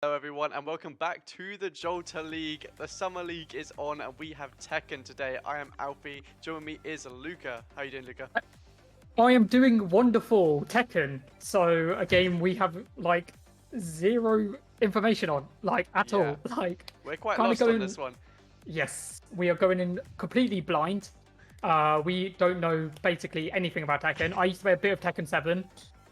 Hello everyone and welcome back to the Jalta League. The Summer League is on and we have Tekken today. I am Alfie. Joining me is Luca. How you doing, Luca? I am doing wonderful, Tekken. So a game we have like zero information on, like at Yeah, all. Like we're quite kind of lost on going. this one. Yes, we are going in completely blind. We don't know basically anything about Tekken. I used to play a bit of Tekken 7.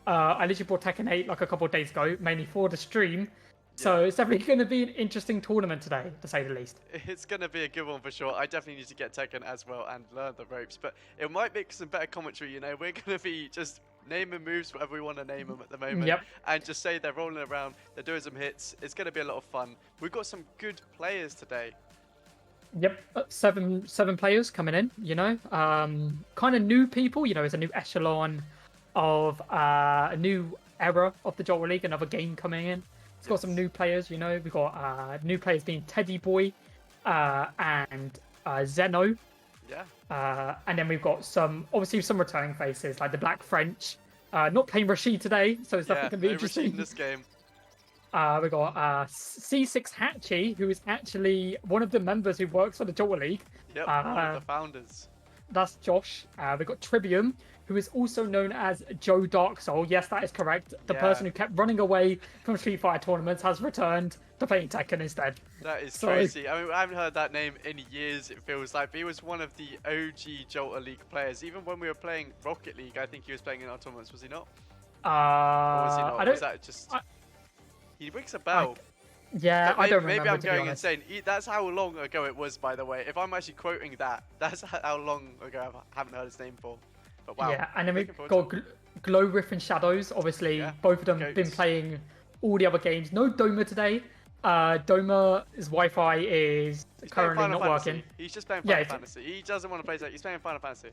I literally bought Tekken 8 like a couple of days ago, mainly for the stream. Yeah, So it's definitely going to be an interesting tournament today, to say the least. it's going to be a good one for sure. I definitely need to get Tekken as well and learn the ropes, but it might make some better commentary, you know. We're going to be just naming moves whatever we want to name them at the moment Yep. and just say they're rolling around, they're doing some hits. It's going to be a lot of fun. We've got some good players today. Yep, seven players coming in. Kind of new people. It's a new echelon of a new era of the Jolly League. Another game coming in. It's got some Yes. new players. We've got new players being Teddy Boy, and Zeno, Yeah. and then we've got obviously some returning faces like the Black French. Not playing Rashid today, so it's Yeah, definitely gonna be no Rashid in interesting. this game. We got C6 Hatchie, who is actually one of the members who works for the Jolly League. Yep, one of Uh, the founders. that's Josh. We've got Trivium, who is also known as Joe Dark Soul. Yes, that is correct. The Yeah. person who kept running away from Street Fighter tournaments has returned to playing Tekken instead. That is So, crazy. I mean, I haven't heard that name in years, it feels like. But he was one of the OG Jolta League players. Even when we were playing Rocket League, I think he was playing in our tournaments, was he not? Or was he not? I Was don't. that just... I, He rings a I, bell. yeah, But I don't maybe remember, I'm to be going honest. insane. That's how long ago it was, by the way. If I'm actually quoting that, that's how long ago I haven't heard his name for. But wow. Yeah, and then we've Looking forward got to it. Glow Rift and Shadows. Obviously, Yeah, both of them goats. been playing all the other games. No Doma today. Doma's Wi-Fi is He's playing currently Final not Fantasy. working. He's just playing Yeah, Final Fantasy. He doesn't want to play that. He's playing Final Fantasy.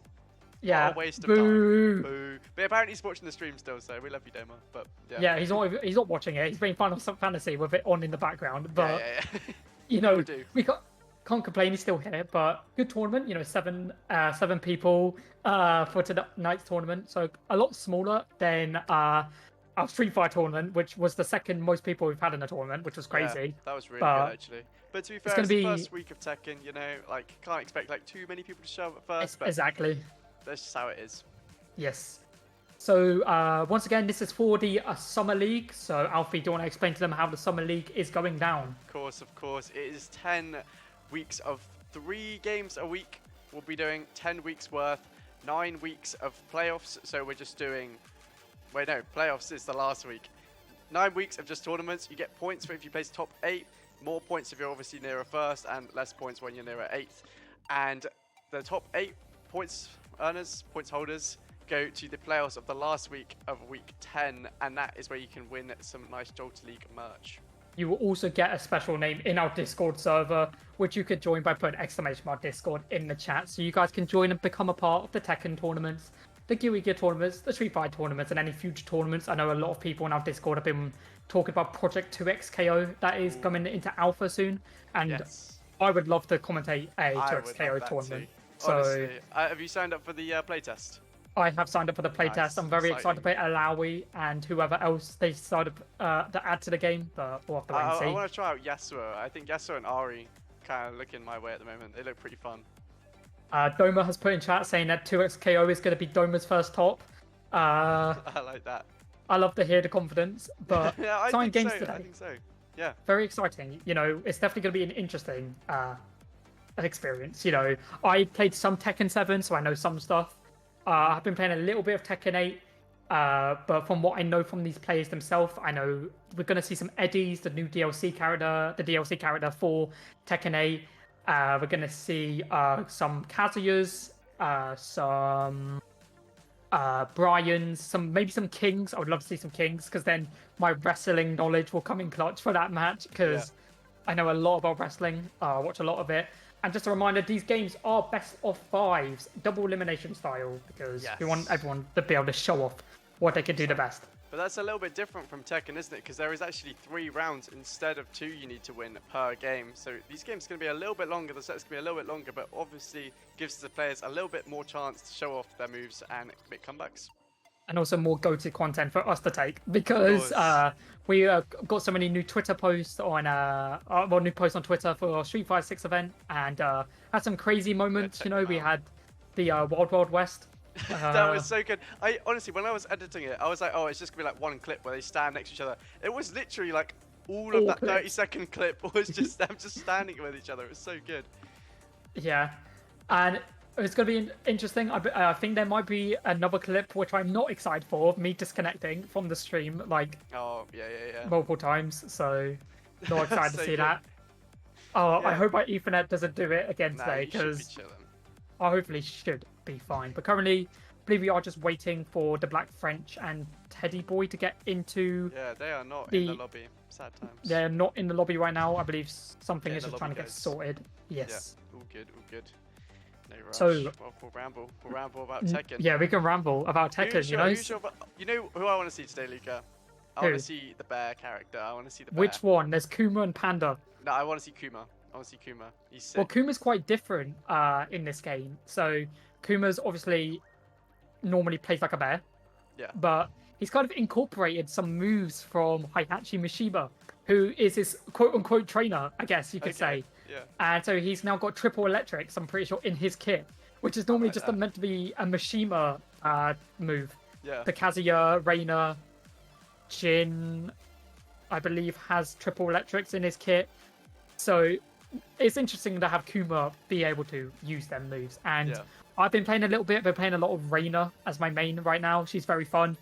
yeah. What a waste of time. Boo. Boo. But apparently he's watching the stream still, so we love you, Doma. But yeah. Yeah, he's not watching it. He's playing Final Fantasy with it on in the background. But Yeah. you know, do. we can't complain. He's still here. But good tournament. Seven people for tonight's tournament. So a lot smaller than our Street Fighter tournament, which was the second most people we've had in a tournament, which was crazy. Yeah, that was really But good actually. But to be fair, gonna it's the be first week of Tekken, you know, like can't expect like too many people to show up at first, but exactly. that's just how it is. Yes. So once again, this is for the Summer League. So Alfie, do you want to explain to them how the Summer League is going down? Of course. It is 10 weeks of 3 games a week. We'll be doing 10 weeks worth, 9 weeks of playoffs. So we're just doing, wait no, playoffs is the last week. 9 weeks of just tournaments. You get points for if you place top 8, more points if you're obviously nearer first, and less points when you're nearer 8th. And the top 8 points earners, points holders, go to the playoffs of the last week of week 10, and that is where you can win some nice Jolta League merch. You will also get a special name in our Discord server, which you could join by putting exclamation mark Discord in the chat. So you guys can join and become a part of the Tekken tournaments, the Gear tournaments, the Street Fighter tournaments, and any future tournaments. I know a lot of people in our Discord have been talking about Project 2XKO that is coming into Alpha soon, and Yes, I would love to commentate a I would love 2XKO that tournament. too. Honestly, have you signed up for the playtest? I have signed up for the playtest. Nice, I'm very excited to exciting. play Alawi and whoever else they decided to add to the game, but we'll have to wait and see. I want to try out Yasuo. I think Yasuo and Ari kind of looking my way at the moment. They look pretty fun. Doma has put in chat saying that 2XKO is going to be Doma's first top. I like that. I love to hear the confidence, but Yeah, I signing think games so. I today, think so. Yeah. very exciting. It's definitely going to be an interesting experience. I played some Tekken 7, so I know some stuff. I've been playing a little bit of Tekken 8, but from what I know from these players themselves, I know we're going to see some Eddies, the new DLC character, the DLC character for Tekken 8. We're going to see some Kazuyas, some Bryans, maybe some Kings. I would love to see some Kings because then my wrestling knowledge will come in clutch for that match because I know a lot about wrestling. I watch a lot of it. And just a reminder, these games are best of 5s, double elimination style, because we want everyone to be able to show off what they can do the best. But that's a little bit different from Tekken, isn't it? Because there is actually 3 rounds instead of 2 you need to win per game. So these games are going to be a little bit longer. The set's going to be a little bit longer, but obviously gives the players a little bit more chance to show off their moves and make comebacks. and also more go-to content for us to take Of because course. we got so many new Twitter posts on well, new posts on Twitter for our Street Fighter 6 event, and had some crazy Yeah, moments. check them We out. had the Wild Wild West. That was so good. I honestly, when I was editing it, I was like, oh, it's just gonna be like one clip where they stand next to each other. It was literally like all of All that clips. 30-second clip was just them just standing with each other. It was so good. Yeah, and it's going to be interesting. I think there might be another clip which I'm not excited for, of me disconnecting from the stream like Oh, yeah. multiple times. So not excited to So see good. that. Oh, I Yeah. hope my Ethernet doesn't do it again Nah, today you should be because chilling. I hopefully should be fine. But currently, I believe we are just waiting for the Black French and Teddy Boy to get into Yeah, they are not in the the. lobby. Sad times. They're not in the lobby right now. I believe something Get in is the just trying lobby, to get guys. sorted. Yeah, Yes. all good, all good. No rush. So Well, we'll ramble. We'll ramble about Tekken. yeah, we can ramble about Tekken. You know who I want to see today, Luca? I Who? want to see the bear character. I want to see the bear. Which one? There's Kuma and Panda. No, I want to see Kuma. I want to see Kuma. He's sick. Well, Kuma's quite different in this game. So Kuma's obviously normally plays like a bear, Yeah. but he's kind of incorporated some moves from Heihachi Mishiba, who is his quote-unquote trainer, I guess you could Okay. say. Yeah. And so he's now got triple electrics, I'm pretty sure, in his kit, which is normally like just that. meant to be a Mishima move. Yeah. The Kazuya, Reina, Jin, I believe, has triple electrics in his kit. So it's interesting to have Kuma be able to use them moves. And Yeah. I've been playing a little bit, been playing a lot of Reina as my main right now. She's very fun.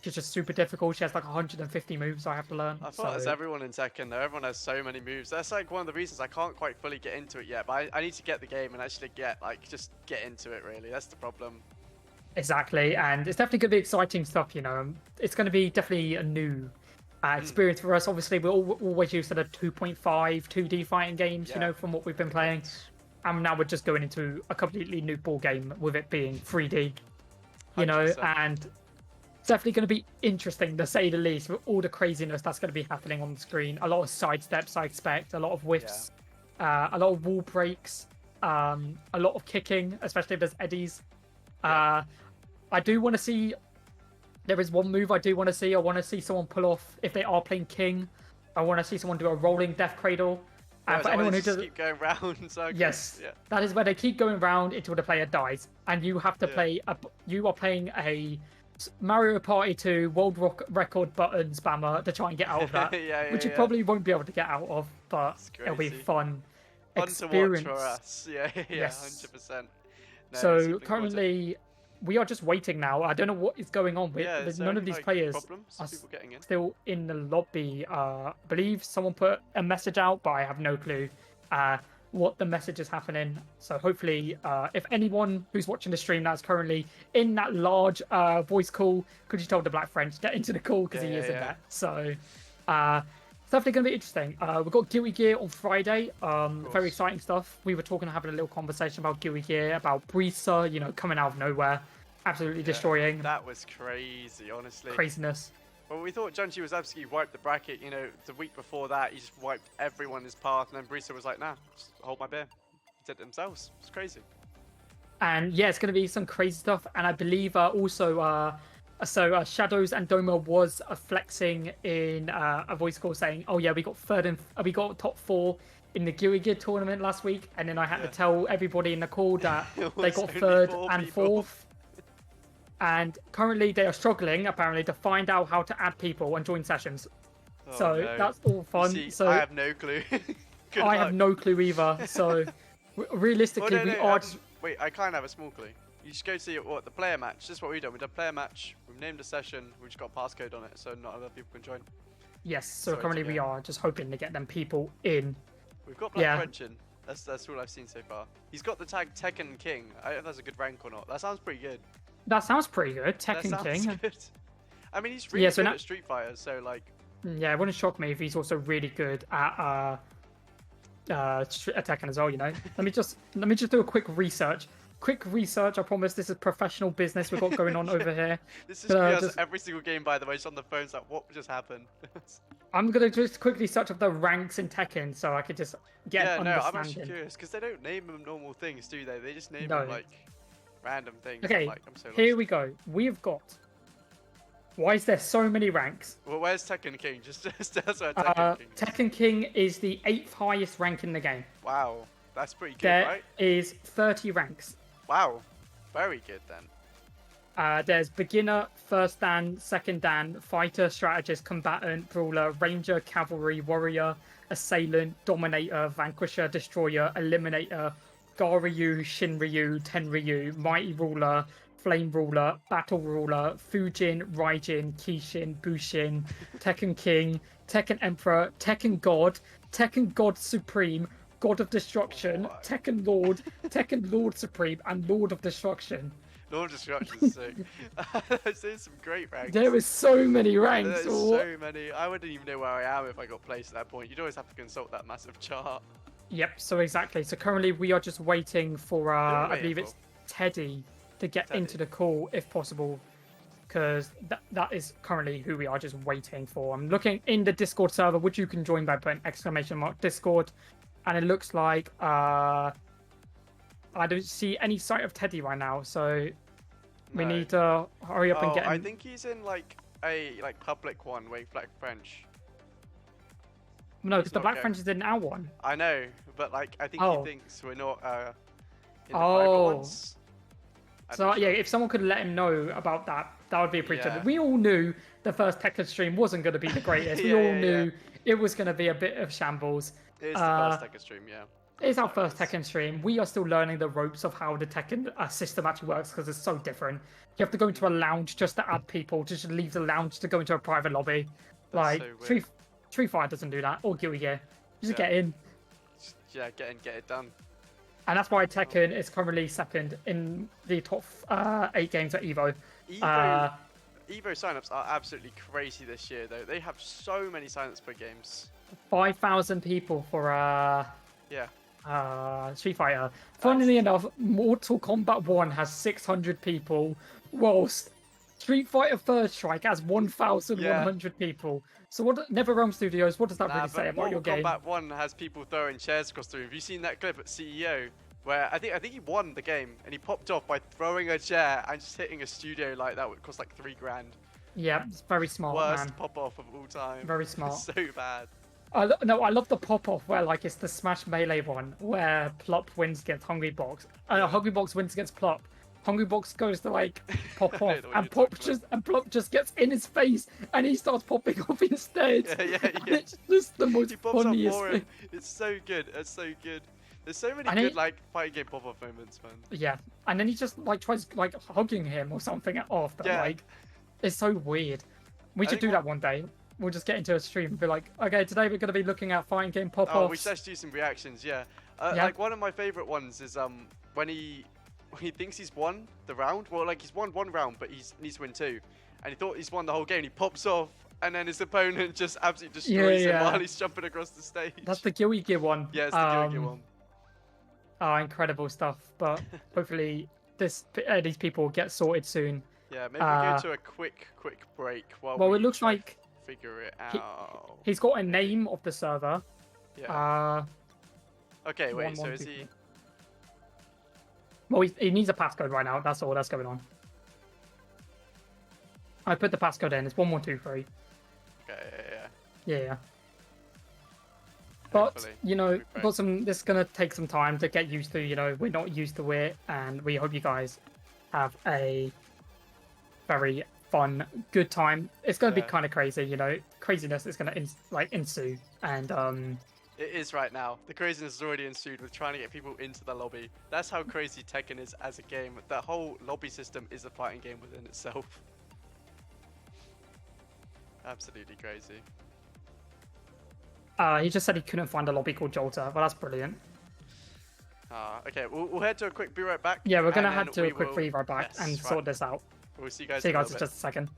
She's just super difficult. She has like 150 moves I have to learn. I thought that's everyone in Tekken though. Everyone has so many moves. That's like one of the reasons I can't quite fully get into it yet. But I need to get the game and actually just get into it really. That's the problem. Exactly. And it's definitely going to be exciting stuff, It's going to be definitely a new experience for us. Obviously, we're always used to the 2.5 2D fighting games, Yeah. from what we've been playing. And now we're just going into a completely new ball game with it being 3D, 100%. and it's definitely going to be interesting to say the least with all the craziness that's going to be happening on the screen. A lot of sidesteps, I expect, a lot of whiffs, a lot of wall breaks, a lot of kicking, especially if there's eddies. Yeah. I do want to see. There is one move I do want to see. I want to see someone pull off, if they are playing King, I want to see someone do a rolling death cradle. Yeah, For anyone who just does, keep going round in circles. yes, Yeah. that is where they keep going round until the player dies, and you have to Yeah. play. You are playing a Mario Party 2 world record button spammer to try and get out of that, Yeah, which you yeah. probably won't be able to get out of, but It's it'll be crazy. fun. Fun experience. to watch for us. Yeah, Yes. 100%. No, So looking forward to it. currently, we are just waiting now. I don't know what is going on with Yeah, is there none of any, these like, players problems? are People getting in? still in the lobby. I believe someone put a message out, but I have no clue what the message is happening. So hopefully, if anyone who's watching the stream that's currently in that large voice call, could you tell the Black French get into the call because he is in there. So it's definitely going to be interesting. We've got Guilty Gear on Friday. Very exciting stuff. We were having a little conversation about Guilty Gear, about Breeza, coming out of nowhere, absolutely destroying. That was crazy, honestly. Craziness. Well, we thought Junji was absolutely wiped the bracket. The week before that, he just wiped everyone in his path, and then Brisa was like, nah, just hold my beer. He did it themselves. It's crazy. And yeah, it's going to be some crazy stuff. And I believe also, Shadows and Doma was flexing in a voice call saying, "Oh yeah, we got we got top 4 in the Guilty Gear tournament last week." And then I had to tell everybody in the call that they got only 3rd 4 and people. 4th. And currently they are struggling apparently to find out how to add people and join sessions. Oh, So no. that's all fun. See, So I have no clue. Good I luck. have no clue either. So realistically, Well, no, we no, are. wait, I kind of have a small clue. You just go see the player match. This is what we've done. We've done player match. We've named a session. We've just got a passcode on it, so not other people can join. Yes, so Sorry, currently to we go. are just hoping to get them people in. We've got Black Yeah. French in. That's all I've seen so far. He's got the tag Tekken King. I don't know if that's a good rank or not. That sounds pretty good. That sounds pretty good. That Tekken sounds King. good. I mean, he's really so good now- at Street Fighter, so like. Yeah, it wouldn't shock me if he's also really good at Tekken as well. Let me just do a quick research. I promise this is professional business we've got going on over here. This is us just- every single game, by the way. Just on the phone, it's like, what just happened? I'm gonna just quickly search up the ranks in Tekken so I could just get yeah, an no, I'm understanding. actually curious because they don't name them normal things, do they? They just name No. them like random things. Okay, I'm so here lost. we go. We've got Why is there so many ranks? Well, where's Tekken King? Just that's where Tekken King is. Tekken King is the 8th highest rank in the game. Wow, that's pretty good, There right? is 30 ranks. Wow, very good then. There's beginner, first dan, second dan, fighter, strategist, combatant, brawler, ranger, cavalry, warrior, assailant, dominator, vanquisher, destroyer, eliminator, Garyu, Shinryu, Tenryu, mighty ruler, flame ruler, battle ruler, Fujin, Raijin, Kishin, Bushin, Tekken King, Tekken Emperor, Tekken God Supreme, God of Destruction, What? Tekken Lord, Tekken Lord Supreme, and Lord of Destruction. Lord of Destruction's sick. There's some great ranks. There is so many ranks. There's so many. I wouldn't even know where I am if I got placed at that point. You'd always have to consult that massive chart. Yep, so exactly. So currently we are just waiting for, I waiting believe for? it's Teddy to get Teddy. into the call if possible. Because that is currently who we are just waiting for. I'm looking in the Discord server, which you can join by putting !! Discord. And it looks like I don't see any sight of Teddy right now, so we No. need to hurry up and get him. I think he's in like a public one with Black French. No, because he's the not Black going. French is in our one. I know, but like I think Oh. he thinks we're not in the private Oh. ones. I'm So not yeah, sure. if someone could let him know about that, that would be appreciated. Yeah. We all knew the first Tekken stream wasn't going to be the greatest. We Yeah, all yeah, knew it was going to be a bit of shambles. It is the first Tekken stream, yeah. It's our That first is. Tekken stream. We are still learning the ropes of how the Tekken system actually works because it's so different. You have to go into a lounge just to add people, to just leave the lounge to go into a private lobby. That's Like so weird. Street Fighter doesn't do that, or Guilty Gear. Just Yeah. get in. Yeah, get in, get it done. And that's why Tekken is currently second in the top 8 games at EVO. Evo signups are absolutely crazy this year, though. They have so many signups for games. 5,000 people for Yeah. Street Fighter. Funnily enough, Mortal Kombat 1 has 600 people, whilst Street Fighter Third Strike has 1,100 people. So what? NetherRealm Studios, what does that really say about your game? Mortal Kombat 1 has people throwing chairs across the room. Have you seen that clip at CEO where I think he won the game and he popped off by throwing a chair and just hitting a studio like that would cost like $3 grand. Yeah, it's very smart, Worst man. pop off of all time. Very smart. It's so bad. No, I love the pop-off where, like, it's the Smash Melee one, where Plop wins against Hungry Box. Hungry Box wins against Plop. Hungry Box goes to, like, pop I know off, the one and you're talking Plop just gets in his face, and he starts popping off instead. Yeah. And it's just the most He pops up funniest for thing. him. It's so good. It's so good. There's so many And good he- like fighting game pop-off moments, man. Yeah, and then he just, like, tries, like, hugging him or something after, Yeah. like, it's so weird. We I should think do that one day. We'll just get into a stream and be like, okay, today we're going to be looking at fighting game pop-offs. Oh, we should actually do some reactions. Yeah. Yeah. Like one of my favorite ones is when he thinks he's won the round. Well, like he's won one round, but he needs to win two, and he thought he's won the whole game. He pops off, and then his opponent just absolutely destroys him Yeah. while he's jumping across the stage. That's the Guilty Gear one. Yeah, it's the Guilty Gear one. Oh, incredible stuff. But hopefully these people will get sorted soon. Yeah, maybe we go to a quick break while Well, we it looks try like figure it he- out. he's got a name of the server. Yeah. Okay, wait. one, So one, is two, he? three. Well, he needs a passcode right now. That's all that's going on. I put the passcode in. It's 1123. Okay, yeah. Yeah. But Hopefully. you know, It'll be great. this is gonna take some time to get used to. You know, we're not used to it, and we hope you guys have a very fun, good time. It's gonna be Yeah. kind of crazy. You know, craziness is gonna ensue, and It is right now. The craziness has already ensued with trying to get people into the lobby. That's how crazy Tekken is as a game. The whole lobby system is a fighting game within itself. Absolutely crazy. he just said he couldn't find a lobby called Jalta. Well, that's brilliant. Okay, we'll head to a quick be right back. Yeah, we're gonna and head then to we a quick will- free right back Yes, and right. sort this out. We'll see you guys. See you in a guys in little just a second.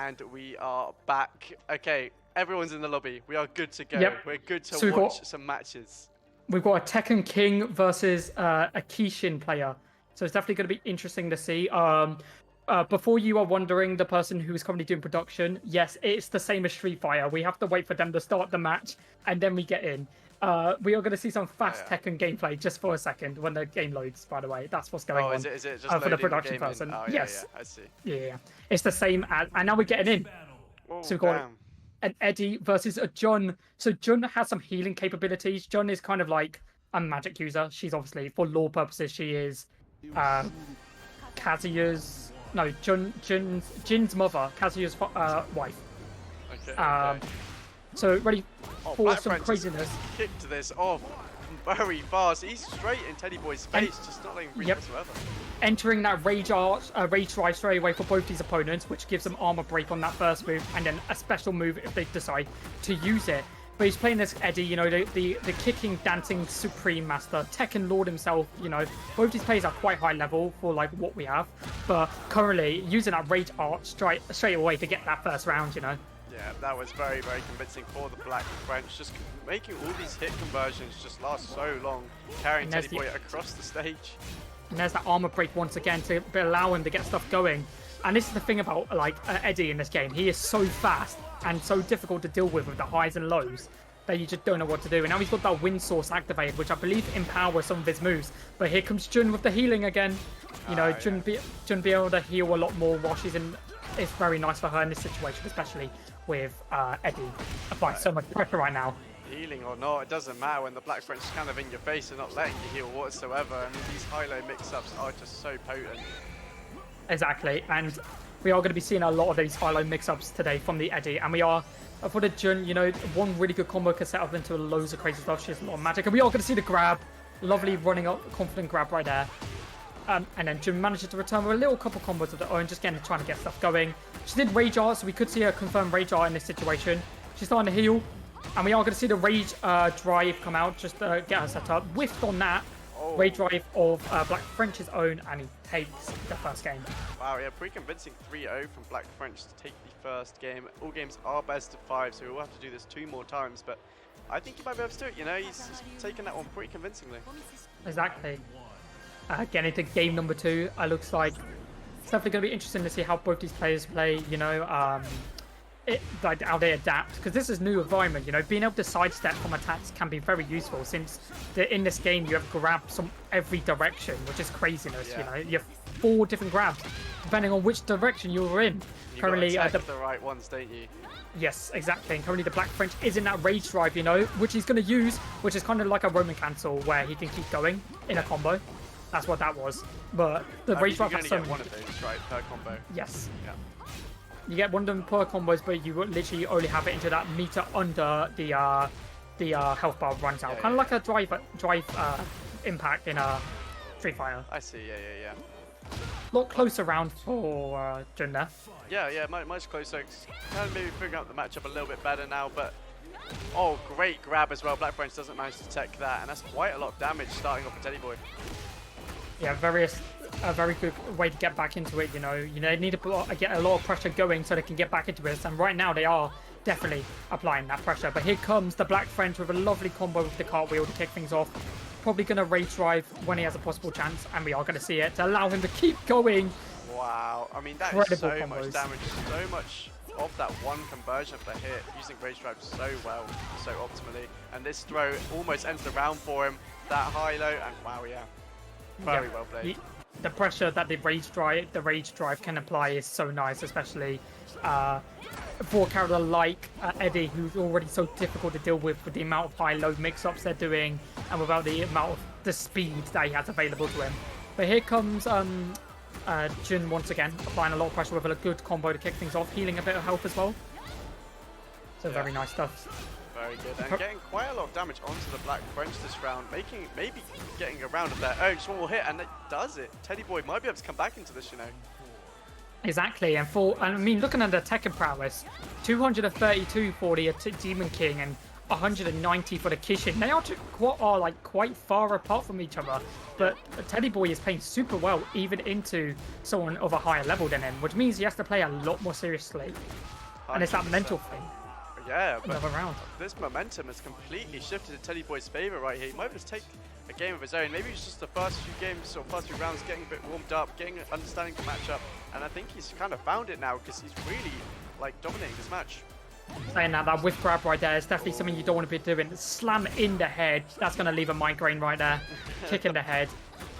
And we are back. Okay, everyone's in the lobby. We are good to go. Yep. We're good to So we've watch got- some matches. We've got a Tekken King versus a Kishin player. So it's definitely going to be interesting to see. Before you are wondering, the person who is currently doing production, yes, it's the same as Street Fighter. We have to wait for them to start the match, and then we get in. We are going to see some fast Tekken gameplay just for a second when the game loads, by the way. That's what's going on. Is it just for the loading production game in? person. Oh, Yes. I see. Yeah. It's the same as... And now we're getting in. Oh, So we've got damn. an Eddie versus a Jun. So Jun has some healing capabilities. Jun is kind of like a magic user. She's obviously, for lore purposes, she is Kazuya's... No, Jin's mother, Kazuya's wife. Okay. So ready for Black some French craziness. Kick to this off very fast. He's straight in Teddy Boy's face, just not letting him breathe whatsoever. Entering that rage drive straight away for both these opponents, which gives them armor break on that first move, and then a special move if they decide to use it. But he's playing this Eddie, you know, the kicking, dancing supreme master, Tekken Lord himself. You know, both these players are quite high level for like what we have, but currently using that rage art straight away to get that first round. You know. Yeah, that was very, very convincing for the Black French. Just making all these hit conversions just last so long, carrying Teddy Boy across the stage. And there's that armor break once again to allow him to get stuff going. And this is the thing about like Eddie in this game. He is so fast and so difficult to deal with the highs and lows that you just don't know what to do. And now he's got that wind source activated, which I believe empowers some of his moves. But here comes Jun with the healing again. You know, Jun be able to heal a lot more while she's in. It's very nice for her in this situation, especially with Eddie applying so much pressure right now. Healing or not, it doesn't matter when the Black French is kind of in your face and not letting you heal whatsoever. I mean, these high-low mix-ups are just so potent. Exactly, and we are going to be seeing a lot of these high-low mix-ups today from the Eddie, and we are, for the Jun, you know, one really good combo can set up into loads of crazy stuff. She has a lot of magic, and we are going to see the grab. Lovely running up, confident grab right there. And then Jun manages to return with a little couple combos of her own, just again trying to get stuff going. She did rage art, so we could see her confirm rage art in this situation. She's starting to heal, and we are going to see the rage drive come out, just get her set up. Whiffed on that rage drive of Black French's own, and he takes the first game. Wow, yeah, pretty convincing 3-0 from Black French to take the first game. All games are best of 5, so we'll have to do this 2 more times, but I think he might be able to do it, you know, he's taken that one pretty convincingly. Exactly. Getting into game number 2, it looks like it's definitely going to be interesting to see how both these players play, you know, like how they adapt, because this is new environment, you know, being able to sidestep from attacks can be very useful, since in this game you have grabs from every direction, which is craziness. You know, you have 4 different grabs depending on which direction you're in. Currently the right ones, don't you? Yes, exactly. And currently the Black French is in that rage drive, you know, which he's going to use, which is kind of like a Roman cancel where he can keep going in a combo. That's what that was. But the rage drive has so many. You only get one of those, right, per combo. Yes. Yeah. You get one of them per combos, but you literally only have it into that meter under the health bar runs out. Kind of like a drive impact in a Street Fighter. I see, yeah. A lot closer round for Jun there. Yeah, much closer. Kind of maybe figuring out the matchup a little bit better now, but great grab as well. Black French doesn't manage to tech that, and that's quite a lot of damage starting off with Teddy Boy. Yeah, a very good way to get back into it. You know, they need to get a lot of pressure going so they can get back into it. And right now they are definitely applying that pressure. But here comes the Black French with a lovely combo with the cartwheel to kick things off. Probably going to rage drive when he has a possible chance, and we are going to see it to allow him to keep going. Wow, I mean, that is so much damage, so much of that one conversion per hit, using rage drive so well, so optimally. And this throw almost ends the round for him. That high-low, and wow, yeah. Very well played. The pressure that the rage drive can apply is so nice, especially for a character like Eddie, who's already so difficult to deal with the amount of high-low mix-ups they're doing, and without the amount of the speed that he has available to him. But here comes Jun once again, applying a lot of pressure with a good combo to kick things off, healing a bit of health as well. So very nice stuff. Very good, and getting quite a lot of damage onto the Black French this round, maybe getting a round of their own. Just one more hit, and it does it. Teddy Boy might be able to come back into this, you know. Exactly, and I mean, looking at the Tekken prowess, 232 for the Demon King, and 190 for the Kishin. They are like quite far apart from each other, but Teddy Boy is playing super well, even into someone of a higher level than him, which means he has to play a lot more seriously. 100%. And it's that mental thing. Yeah, but another round. This momentum has completely shifted in Teddy Boy's favor right here. He might just take a game of his own. Maybe it's just the first few games or first few rounds getting a bit warmed up, getting understanding the matchup, and I think he's kind of found it now because he's really like dominating this match. Saying that whiff grab right there is definitely something you don't want to be doing. Slam in the head. That's going to leave a migraine right there. Kick in the head.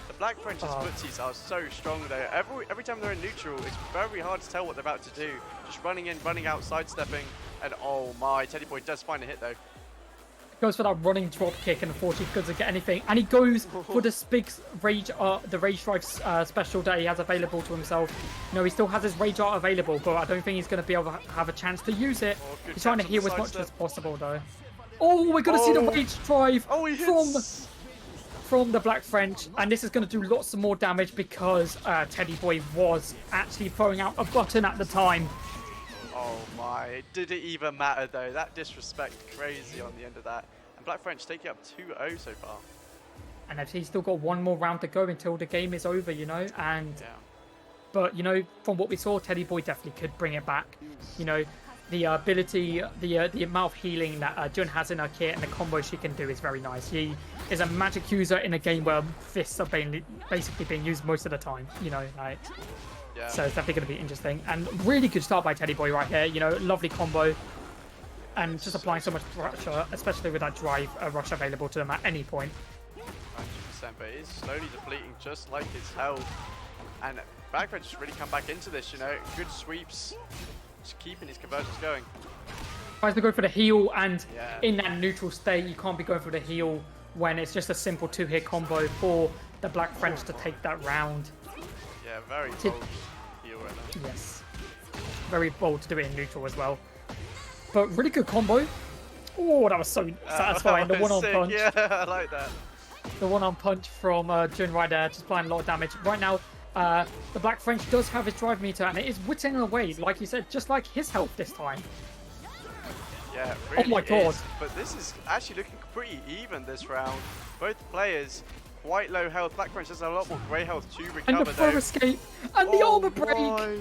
The Black French's footsies are so strong though. Every time they're in neutral, it's very hard to tell what they're about to do. Just running in, running out, sidestepping, and oh my, Teddy Boy does find a hit though. Goes for that running drop kick and unfortunately doesn't get anything, and he goes for the big rage the rage drive special that he has available to himself. No, he still has his rage art available, but I don't think he's going to be able to have a chance to use it. He's trying to heal as much as possible though. Oh, we're going to see the rage drive from the Black French, and this is going to do lots of more damage because Teddy Boy was actually throwing out a button at the time. Oh my, did it even matter though? That disrespect crazy on the end of that. And Black French taking up 2-0 so far. And he's still got one more round to go until the game is over, you know, and but you know, from what we saw, Teddy Boy definitely could bring it back. You know, the ability, the amount of healing that Jun has in her kit and the combos she can do is very nice. He is a magic user in a game where fists are basically being used most of the time, you know, like. Yeah. So it's definitely going to be interesting. And really good start by Teddy Boy right here. You know, lovely combo. And just applying so much pressure, especially with that drive rush available to them at any point. 100%, but it is slowly depleting just like his health. And Black French has really come back into this, you know. Good sweeps. Just keeping his conversions going. Tries to go for the heal, and in that neutral state, you can't be going for the heal when it's just a simple 2-hit combo for the Black French to take that round. Yeah, very bold heal right now. Yes. Very bold to do it in neutral as well. But really good combo. Oh, that was so satisfying. The one-arm punch. Yeah, I like that. The one-arm punch from Jun right there, just applying a lot of damage. Right now, the Black French does have his drive meter, and it is whittling away, like you said, just like his health this time. Yeah, it really oh my god. is. But this is actually looking pretty even this round. Both players quite low health. Black French has a lot more grey health to recover. And the throw escape and the armor break. My.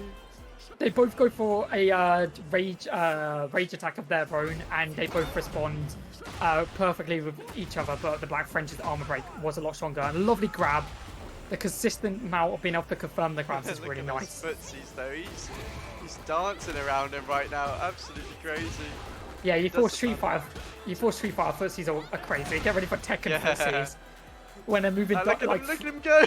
They both go for a rage attack of their own, and they both respond perfectly with each other. But the Black French's armor break was a lot stronger. And a lovely grab. The consistent amount of being able to confirm the grabs is really nice. Footsies though, he's dancing around him right now. Absolutely crazy. Yeah, you force Street Fighter footsies are crazy. Get ready for Tekken footsies. When they're moving look at him go!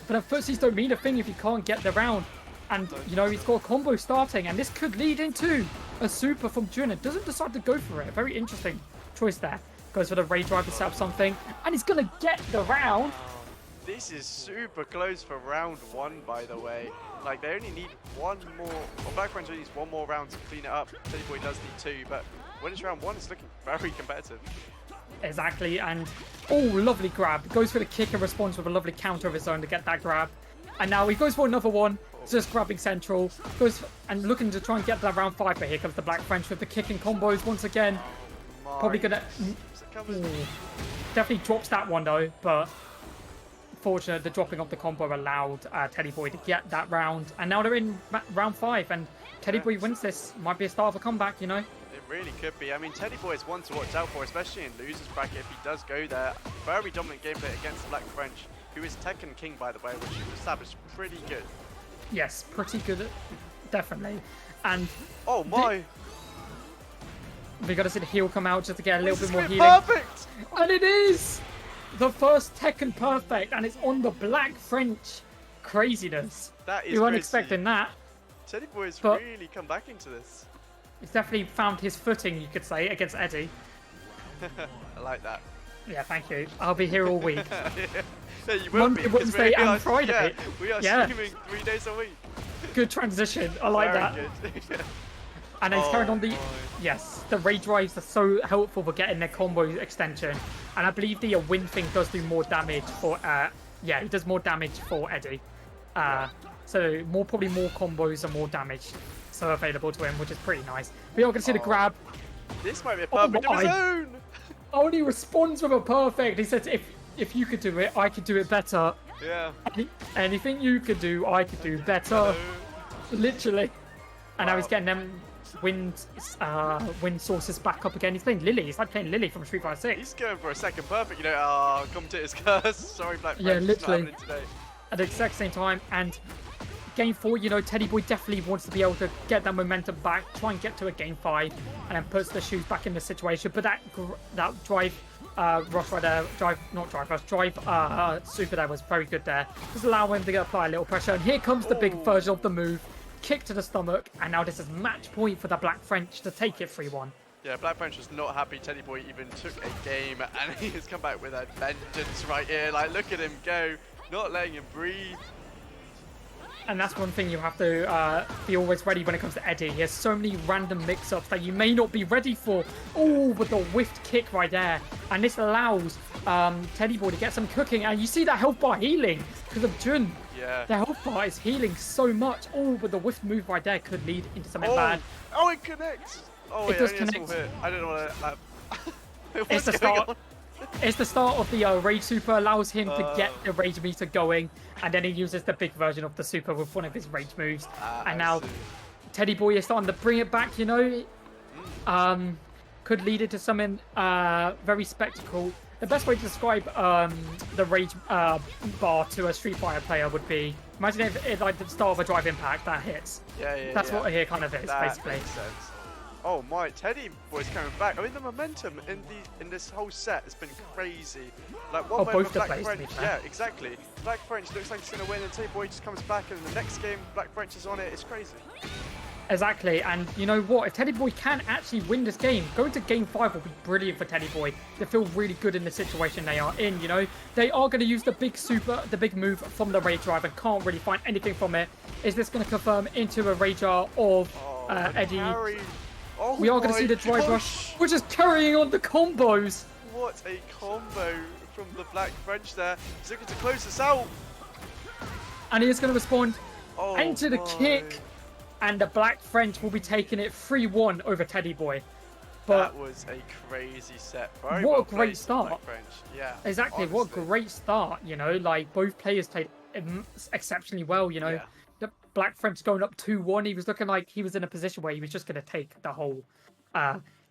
But the footsies don't mean a thing if you can't get the round. And, you know, he's got a combo starting, and this could lead into a super from Jun. It doesn't decide to go for it. Very interesting choice there. Goes for the Rage Drive to set up something, and he's going to get the round. This is super close for round 1, by the way. Like, they only need one more, or Black French only needs one more round to clean it up. Teddy Boy does need 2, but when it's round 1, it's looking very competitive. Exactly, and oh, lovely grab. Goes for the kick and responds with a lovely counter of his own to get that grab. And now he goes for another one, just grabbing central. Goes and looking to try and get that round 5, but here comes the Black French with the kicking combos once again. Probably gonna... definitely drops that one though, but fortunate the dropping of the combo allowed Teddy Boy to get that round. And now they're in round 5, and Teddy Boy wins this. Might be a start of a comeback, you know? It really could be. I mean, Teddy Boy is one to watch out for, especially in losers bracket if he does go there. Very dominant gameplay against Black French, who is Tekken King, by the way, which you've established pretty good. Yes, pretty good, definitely. And oh my! We got to see the heal come out just to get a little bit more healing. Perfect! And it is the first Tekken perfect, and it's on the Black French. Craziness. That is you weren't expecting that. Teddy Boy's really come back into this. He's definitely found his footing, you could say, against Eddie. I like that. Yeah, thank you. I'll be here all week. Yeah, you will Monday, Wednesday, and Friday. Yeah, we are streaming 3 days a week. Good transition. I like that. Good. And he's carried on the... Yes, the Rage Drives are so helpful for getting their combo extension. And I believe the win thing does do more damage for... yeah, it does more damage for Eddie. So probably more combos and more damage so available to him, which is pretty nice. We are going to see the grab. This might be a Oh perfect of his my. own. Oh, and he responds with a perfect. He says, if you could do it, I could do it better. Yeah. Anything you could do, I could do better. Hello. Literally. And now he's Wow. getting them wind sources back up again. He's playing Lily. He's like playing Lily from Street Fighter 6. He's going for a second perfect, you know. Commentator's curse. Sorry, Black Yeah, French, it's not literally. happening today. At the exact same time. And game 4, you know, Teddy Boy definitely wants to be able to get that momentum back, try and get to a game 5, and then puts the shoes back in the situation. But that drive rush right there, drive super there was very good there. Just allow him to apply a little pressure. And here comes the big version of the move. Kick to the stomach, and now this is match point for the Black French to take it 3-1. Yeah, Black French was not happy Teddy Boy even took a game, and he has come back with a vengeance right here. Like, look at him go, not letting him breathe. And that's one thing you have to be always ready when it comes to Eddie. He has so many random mix-ups that you may not be ready for. Oh, but the whiffed kick right there. And this allows Teddy Boy to get some cooking. And you see that health bar healing because of Jun. Yeah. The health bar is healing so much. Oh, but the whiffed move right there could lead into something bad. Oh, it connects. Oh, It wait, does only a small connect. hit. I don't know what It's the start. It's the start of the Rage Super, allows him to get the Rage meter going, and then he uses the big version of the Super with one of his Rage moves. And now Teddy Boy is starting to bring it back, you know. Could lead into something very spectacle. The best way to describe the Rage bar to a Street Fighter player would be, imagine if it's like the start of a Drive Impact that hits. Yeah. That's what here kind of is, That basically. makes sense. Oh my, Teddy Boy's coming back. I mean, the momentum in this whole set has been crazy. Like one moment both the Black plays, to be French, fair. yeah, exactly. Black French looks like he's gonna win, and Teddy Boy just comes back, and in the next game, Black French is on it. It's crazy. Exactly, and you know what? If Teddy Boy can actually win this game, going to game 5 will be brilliant for Teddy Boy. They feel really good in the situation they are in, you know? They are going to use the big move from the Rage Drive and can't really find anything from it. Is this going to confirm into a Rager of Eddie? Carry. Oh We are going to see the Drive Rush, which is carrying on the combos. What a combo from the Black French there. He's looking to close this out. And he is going to respond Oh into the kick. And the Black French will be taking it 3-1 over Teddy Boy. But that was a crazy set. Very what well a great played, start. Black French. Yeah. Exactly, honestly. what a great start, you know, like both players played exceptionally well, you know. Yeah. The Black French going up 2-1, he was looking like he was in a position where he was just going to take the whole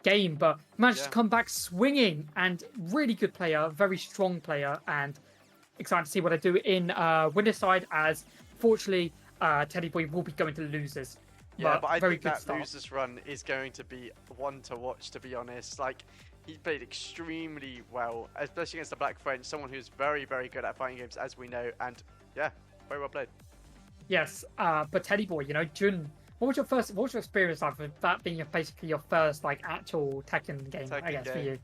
game, but managed to come back swinging, and really good player, very strong player, and excited to see what I do in winner's side, as fortunately Teddy Boy will be going to losers. Yeah, but I very think good that start. losers run is going to be one to watch, to be honest. Like, he played extremely well, especially against the Black French, someone who's very, very good at fighting games, as we know, and yeah, very well played. Yes, but Teddy Boy, you know, Jun, what was your experience like with that being basically your first like actual Tekken game, I guess, for you?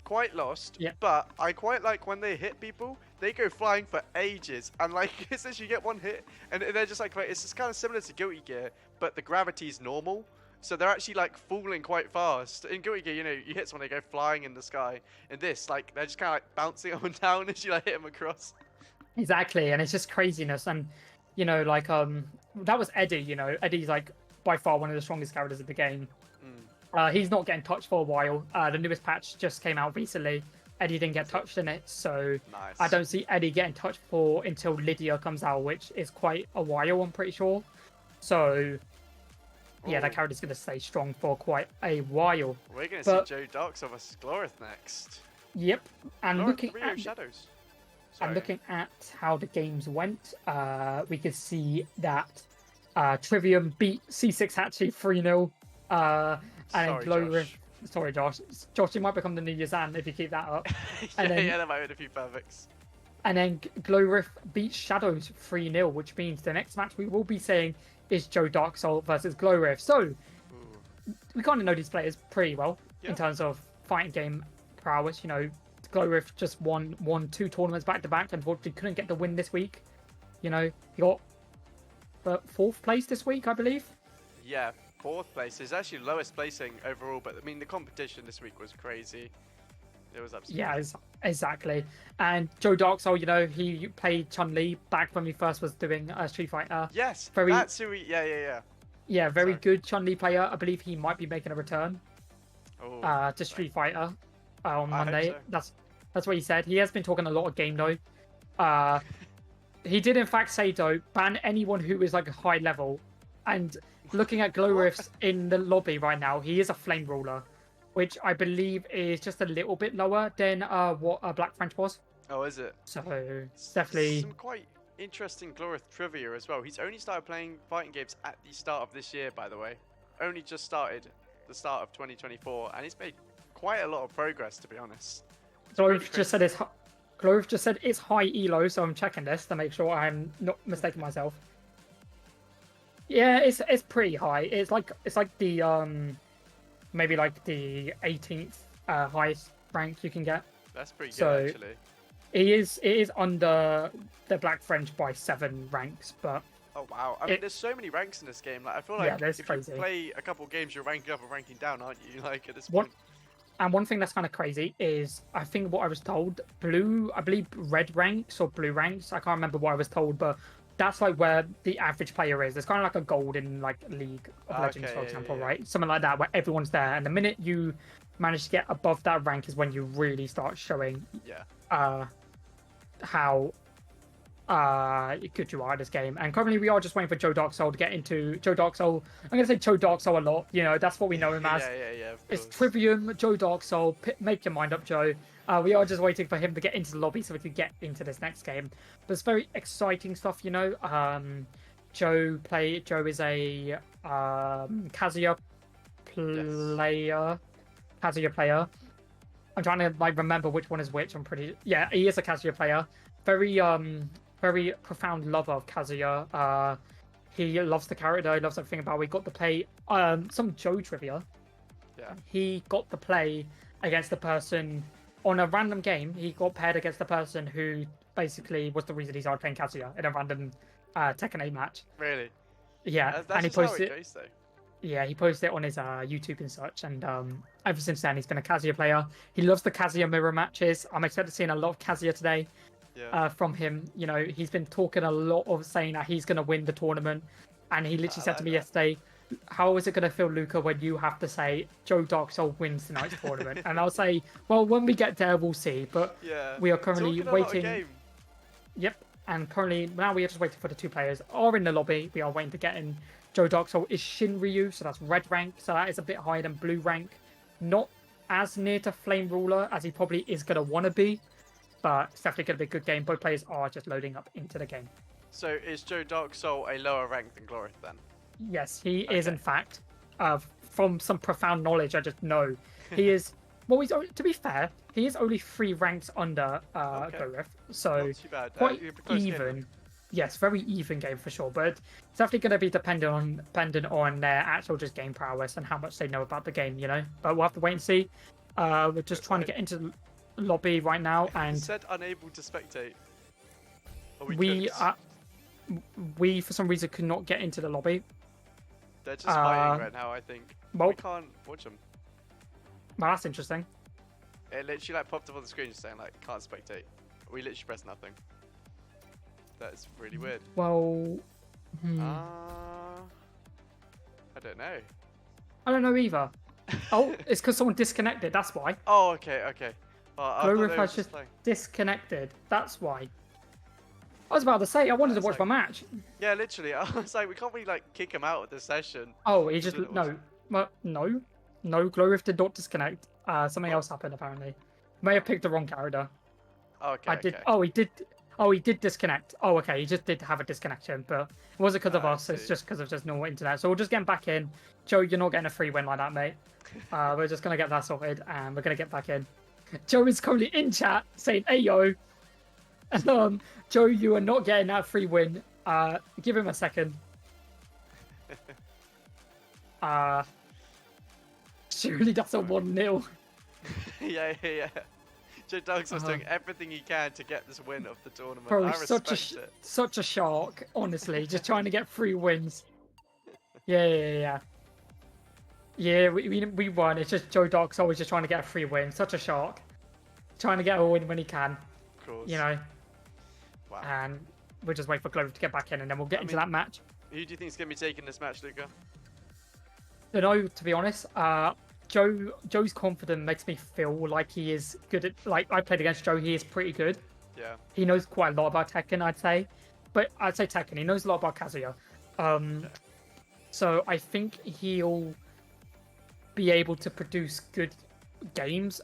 Quite lost, Yeah. but I quite like when they hit people, they go flying for ages, and like, it's just you get one hit, and they're just like, it's just kind of similar to Guilty Gear, but the gravity's normal, so they're actually like falling quite fast. In Guilty Gear, you know, you hit someone, they go flying in the sky. In this, like, they're just kind of like bouncing up and down as you like hit them across. Exactly, and it's just craziness, and you know, like that was Eddie. You know, Eddie's like by far one of the strongest characters in the game. He's not getting touched for a while. The newest patch just came out recently. Eddie didn't get touched in it, so Nice. I don't see Eddie getting touched for until Lydia comes out, which is quite a while, I'm pretty sure. So yeah, that Ooh. character's going to stay strong for quite a while. We're going to But- see Joe Darks versus Glorith next. Yep, and Glorith, looking Rio at Shadows. And Sorry. looking at how the games went, we could see that Trivium beat C6 Hatchie 3-0. And then Sorry, Glow Josh. Rift. Sorry, Josh. Josh, you might become the new Yazan if you keep that up. yeah, and then- yeah, that might be a few perfects. And then Glow Rift beat Shadows 3-0, which means the next match we will be saying is Joe Dark Soul versus Glow Rift. So Ooh. we kind of know these players pretty well Yeah. in terms of fighting game prowess. You know, Glow Rift just won 2 tournaments back to back. Unfortunately, couldn't get the win this week. You know, he got 4th place this week, I believe. Yeah, 4th place is actually lowest placing overall, but I mean the competition this week was crazy. It was absolutely Yeah, exactly. And Joe Dark Soul, you know, he played Chun-Li back when we first was doing Street Fighter. yes. very- That's who we. Yeah. Yeah, very Sorry. good Chun-Li player. I believe he might be making a return. Oh, to right. Street Fighter on I hope Monday. so. That's what he said. He has been talking a lot of game though. Uh, he did in fact say though, ban anyone who is like a high level. And looking at What? Glorif's in the lobby right now, he is a flame ruler, which I believe is just a little bit lower than what Black French was. Oh, is it? So definitely, Some quite interesting Glorith trivia as well. He's only started playing fighting games at the start of this year, by the way. Only just started the start of 2024, and he's made quite a lot of progress, to be honest. Glorif just said Glorif just said it's high elo, so I'm checking this to make sure I'm not mistaking myself. Yeah, it's pretty high. It's like the maybe like the 18th highest rank you can get. That's pretty So good, actually. it is under the Black French by 7 ranks, but Oh wow! I mean, there's so many ranks in this game. Like, I feel yeah, like that's if crazy. you play a couple games, you're ranking up and ranking down, aren't you? Like at this One point. and one thing that's kind of crazy is I think what I was told, I believe red ranks or blue ranks. I can't remember what I was told, but that's like where the average player is. It's kind of like a golden like League of Legends, for example, Yeah. right? Something like that, where everyone's there, and the minute you manage to get above that rank is when you really start showing Yeah. how good you are at this game. And currently we are just waiting for Joe Dark Soul to get into Joe Dark Soul. I'm gonna say Joe Dark Soul a lot. You know, that's what we know him as. Yeah. Of It's course. Trivium, Joe Dark Soul. Make your mind up, Joe. We are just waiting for him to get into the lobby so we can get into this next game. But it's very exciting stuff, you know. Joe is a Kazuya player. Kazuya player. I'm trying to like remember which one is which. He is a Kazuya player. Very profound lover of Kazuya. He loves the character. He loves everything about it. We got to play some Joe trivia. Yeah. He got to play against the person on a random game. He got paired against the person who basically was the reason he started playing Kazuya in a random Tekken 8 match. Really. Yeah, That's and he just how posted it goes, though. Yeah, he posted it on his YouTube and such, and ever since then he's been a Kazuya player. He loves the Kazuya mirror matches. I'm expecting seeing a lot of Kazuya today from him. You know, he's been talking a lot of saying that he's going to win the tournament, and he literally said to me yesterday, how is it going to feel, Luca, when you have to say Joe Dark Soul wins tonight's tournament? And I'll say, well, when we get there, we'll see. But we are currently waiting. Yep, and currently now we are just waiting for the 2 players are in the lobby. We are waiting to get in. Joe Dark Soul is Shinryu, so that's red rank, so that is a bit higher than blue rank. Not as near to Flame Ruler as he probably is going to want to be, but it's definitely going to be a good game. Both players are just loading up into the game. So is Joe Dark Soul a lower rank than Glorith then? Yes, he is in fact. From some profound knowledge I just know, he is. Well, to be fair, he is only 3 ranks under Glorith, so not too bad. quite Close even. game. Yes, very even game for sure, but it's definitely going to be dependent on their actual just game prowess and how much they know about the game, you know. But we'll have to wait and see. We're just trying to get into the lobby right now, and You said unable to spectate. Or we for some reason could not get into the lobby. They're just fighting right now, I think. Well, we can't watch them. Well, that's interesting. It literally like popped up on the screen just saying like can't spectate. We literally pressed nothing. That's really weird. Well, I don't know. I don't know either. Oh, it's because someone disconnected. That's why. Oh, okay. Well, I thought Glorif they were has just playing. disconnected. That's why. I was about to say I wanted to watch my match. Yeah, literally. I was like, we can't really like kick him out of the session. Oh, he just no. Glorif did not disconnect. Something else happened apparently. May have picked the wrong character. Okay. I did. Oh, he did. Oh, he did disconnect. Oh, okay. He just did have a disconnection, but it wasn't because of us. It's just because of just normal internet. So we'll just get back in. Joe, you're not getting a free win like that, mate. We're just gonna get that sorted, and we're gonna get back in. Joe is currently in chat saying, "Hey yo, Joe, you are not getting that free win. Give him a second." Surely that's a 1-0. Yeah. Joe Douglas was doing everything he can to get this win of the tournament. Bro, I respect it. such a shark, honestly. Just trying to get 3 wins. Yeah. Yeah, we won. It's just Joe Dark's always just trying to get a free win. Such a shark. Trying to get a win when he can. Of course. You know. Wow. And we'll just wait for Glover to get back in, and then we'll get into that match. Who do you think is going to be taking this match, Luca? Don't know, to be honest. Joe's confidence makes me feel like he is good at. Like I played against Joe, he is pretty good. Yeah. He knows quite a lot about Tekken, I'd say. But I'd say Tekken. He knows a lot about Kazuya. Okay. So I think he'll be able to produce good games.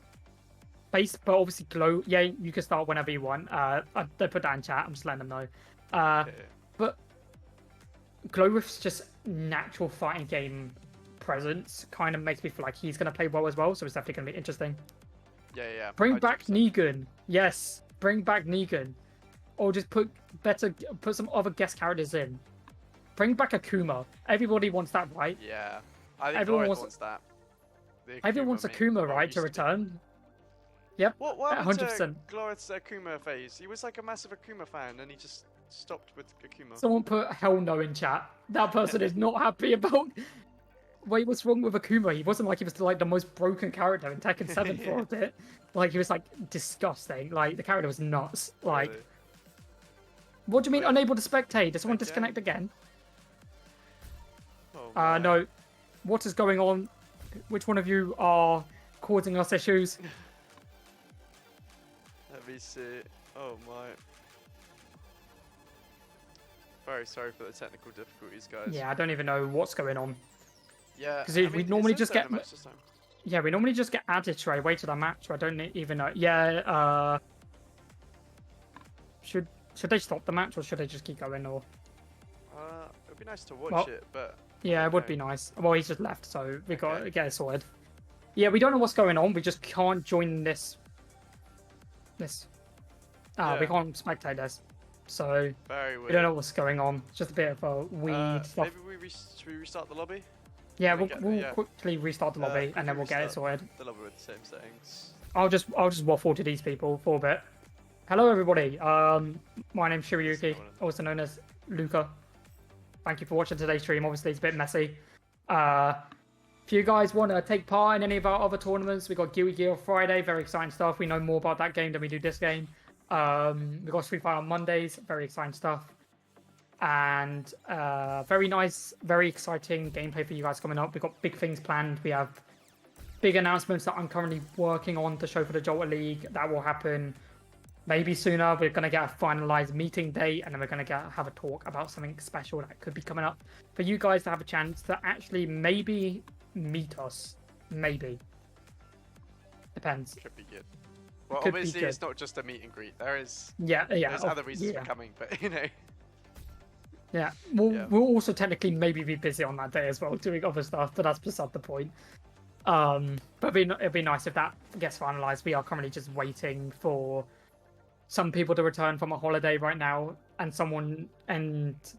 But obviously Glow, yeah, you can start whenever you want. They put that in chat. I'm just letting them know. Okay. But Glowriff's just natural fighting game presence kind of makes me feel like he's going to play well as well. So it's definitely going to be interesting. Yeah. Bring back 100%. Negan. Yes, bring back Negan. Or just put some other guest characters in. Bring back Akuma. Everybody wants that, right? Yeah. I think Everyone Glorith wants- wants that. The Everyone wants meme. Akuma, Well, right, used to be. return. Yep. What happened 100%. to Glorith's Akuma phase? He was like a massive Akuma fan, and he just stopped with Akuma. Someone put hell no in chat. That person is not happy about. Wait, what's wrong with Akuma? He wasn't like he was like the most broken character in Tekken 7 for a bit. Like he was like disgusting. Like the character was nuts. Like, Really? what do you mean Wait. unable to spectate? Does someone Again? disconnect again? Oh, man. No. What is going on? Which one of you are causing us issues? Let me see. Oh my. Very sorry for the technical difficulties, guys. Yeah, I don't even know what's going on. Yeah. 'Cause I we mean, it normally says just so in get- the match this time. Yeah, we normally just get added straight away to the match. So I don't even know. Yeah. Should they stop the match or should they just keep going? Or It'd be nice to watch Well, it, but yeah, it would okay. be nice. Well, he's just left, so we got to Okay. get it sorted. Yeah, we don't know what's going on. We just can't join this. We Yeah. can't spectate this, so very we weird. don't know what's going on. It's just a bit of a weird stuff. Maybe should we restart the lobby? Yeah, we we'll, get- we'll yeah. quickly restart the lobby and then we'll get it restart sorted. The lobby with the same settings. I'll just waffle to these people for a bit. Hello, everybody. My name's Shiryuki, also known as Luca. Thank you for watching today's stream. Obviously, it's a bit messy. If you guys want to take part in any of our other tournaments, we got Guilty Gear on Friday. Very exciting stuff. We know more about that game than we do this game. We got Street Fighter on Mondays. Very exciting stuff. And very nice, very exciting gameplay for you guys coming up. We've got big things planned. We have big announcements that I'm currently working on to show for the Jalta League. That will happen maybe sooner. We're going to get a finalized meeting date, and then we're going to have a talk about something special that could be coming up for you guys to have a chance to actually maybe meet us. Maybe. Depends. Could be good. Well, Could be obviously, good. it's not just a meet and greet. There's Yeah. other reasons yeah. for coming, but you know. Yeah, Yeah. we'll also technically maybe be busy on that day as well, doing other stuff, but that's beside the point. But it'd be nice if that gets finalized. We are currently just waiting for some people to return from a holiday right now, and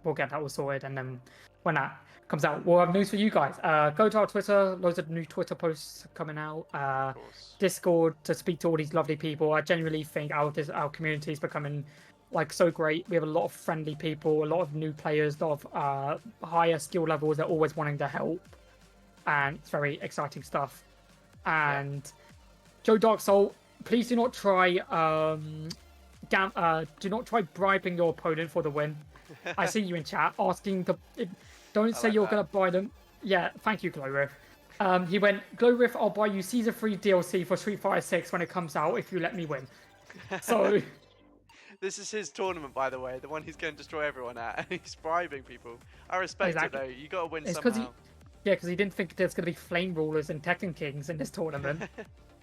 we'll get that all sorted. And then when that comes out, we'll have news for you guys. Go to our Twitter. Loads of new Twitter posts coming out. Of course. Discord to speak to all these lovely people. I genuinely think our community is becoming like so great. We have a lot of friendly people, a lot of new players, a lot of higher skill levels. They're always wanting to help, and it's very exciting stuff. And Joe Dark Soul, please do not try bribing your opponent for the win. I see you in chat asking don't say like you're that. gonna buy them. Yeah, thank you, Glowriff. He went, Glowriff, I'll buy you Season 3 DLC for Street Fighter 6 when it comes out if you let me win. So, This is his tournament, by the way, the one he's going to destroy everyone at, and he's bribing people. I respect Exactly. it though. You got to win it's because somehow. he didn't think there's going to be Flame Rulers and Tekken Kings in this tournament.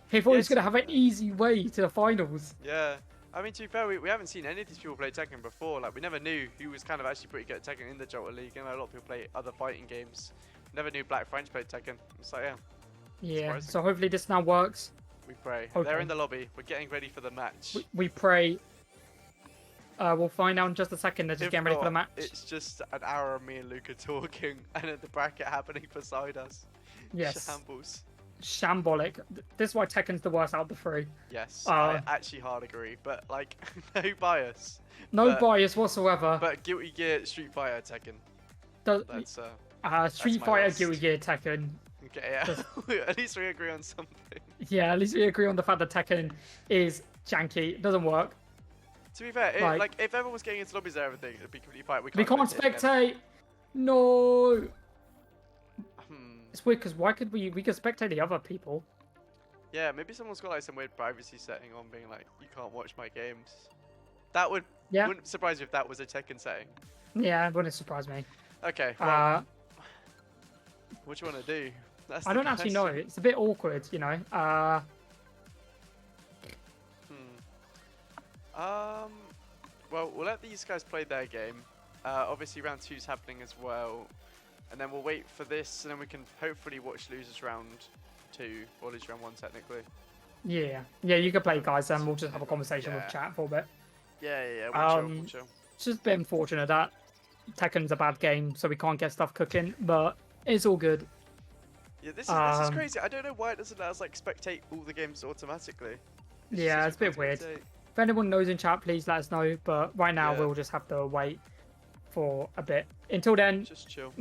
He thought he was going to have an easy way to the finals. Yeah. I mean, to be fair, we haven't seen any of these people play Tekken before. Like, we never knew who was kind of actually pretty good at Tekken in the Jalta League. And a lot of people play other fighting games. Never knew Black French played Tekken. It's like, yeah, Yeah, Surprising. so hopefully this now works. we pray. Okay. They're in the lobby. We're getting ready for the match. We pray. We'll find out in just a second. They're just If getting ready for the not, match. It's just an hour of me and Luca talking, and the bracket happening beside us. Yes. Shambles. Shambolic. This is why Tekken's the worst out of the three. Yes, Uh, I actually hard agree, but like, no bias. No But- bias whatsoever. But Guilty Gear, Street Fighter, Tekken. Does- That's Street my Fighter, list. Guilty Gear, Tekken. okay. Yeah, at least we agree on something. Yeah, at least we agree on the fact that Tekken is janky. It doesn't work. To be fair, Like- if everyone was getting into lobbies and everything, it'd be completely fine. We can't spectate again. spectate. No. It's weird because why could we could spectate the other people? Yeah, maybe someone's got like some weird privacy setting on, being like, you can't watch my games. That Yeah, wouldn't surprise you if that was a Tekken setting. yeah, it wouldn't surprise me. Okay, well, what do you want to do? That's I the don't actually know. question. It's a bit awkward, you know. Well, we'll let these guys play their game. Obviously, round 2's happening as well. And then we'll wait for this, and then we can hopefully watch losers round 2, or losers round 1, technically. Yeah, yeah, you can play, guys, and we'll just have a conversation Yeah. with chat for a bit. Yeah, we'll chill. It's just a bit unfortunate that Tekken's a bad game, so we can't get stuff cooking, but it's all good. Yeah, this is crazy. I don't know why it doesn't let us like spectate all the games automatically. Yeah, it's a bit weird. If anyone knows in chat, please let us know. But right now, we'll just have to wait for a bit. Until then, just chill.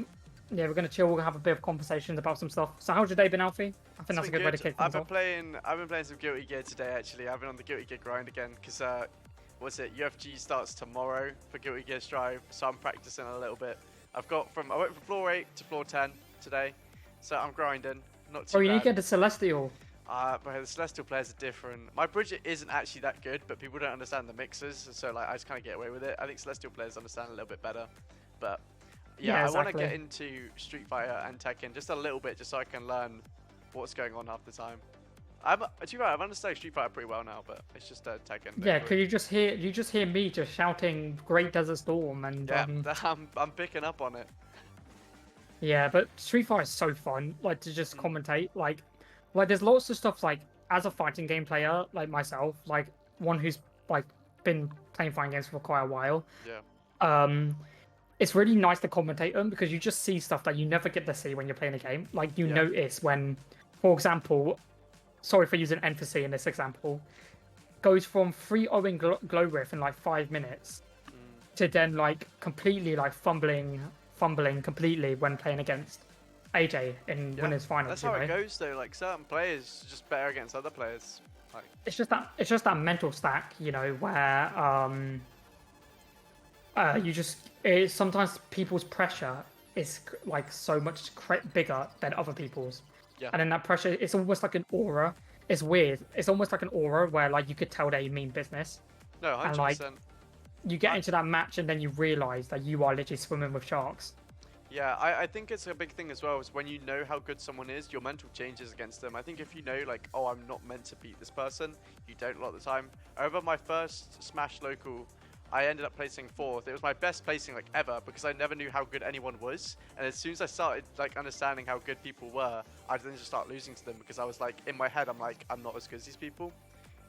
Yeah, we're gonna chill. We're gonna have a bit of conversations about some stuff. So, how's your day been, Alfie? I think that's a good way to kick things off. I've been playing some Guilty Gear today. Actually, I've been on the Guilty Gear grind again because what's it? UFG starts tomorrow for Guilty Gear Strive, so I'm practicing a little bit. I went from floor 8 to floor 10 today, so I'm grinding. Not too bad. You need to get the Celestial. But the Celestial players are different. My Bridget isn't actually that good, but people don't understand the mixers, so like I just kind of get away with it. I think Celestial players understand a little bit better, but yeah, exactly. I want to get into Street Fighter and Tekken just a little bit, just so I can learn what's going on half the time. I've understood Street Fighter pretty well now, but it's just Tekken. Yeah, because you just hear me just shouting "Great Desert Storm" and yeah, I'm picking up on it. Yeah, but Street Fighter is so fun, like to just commentate, like there's lots of stuff like as a fighting game player, like myself, like one who's like been playing fighting games for quite a while. Yeah. It's really nice to commentate them because you just see stuff that you never get to see when you're playing a game. Like you notice when, for example, sorry for using emphasis in this example, goes from 3-0 Glow Riff in like 5 minutes to then like completely like fumbling completely when playing against AJ in winners finals. That's how it goes though. Like certain players are just better against other players. Like it's just that mental stack, you know, where sometimes people's pressure is like so much bigger than other people's. Yeah. And then that pressure, it's almost like an aura. It's weird. It's almost like an aura where like you could tell they mean business. No, 100%. And like you get into that match and then you realize that you are literally swimming with sharks. Yeah, I think it's a big thing as well, is when you know how good someone is, your mental changes against them. I think if you know, like, oh, I'm not meant to beat this person, you don't a lot of the time. Over my first Smash Local, I ended up placing 4th. It was my best placing, like, ever, because I never knew how good anyone was. And as soon as I started, like, understanding how good people were, I then just start losing to them, because I was, like, in my head, I'm like, I'm not as good as these people.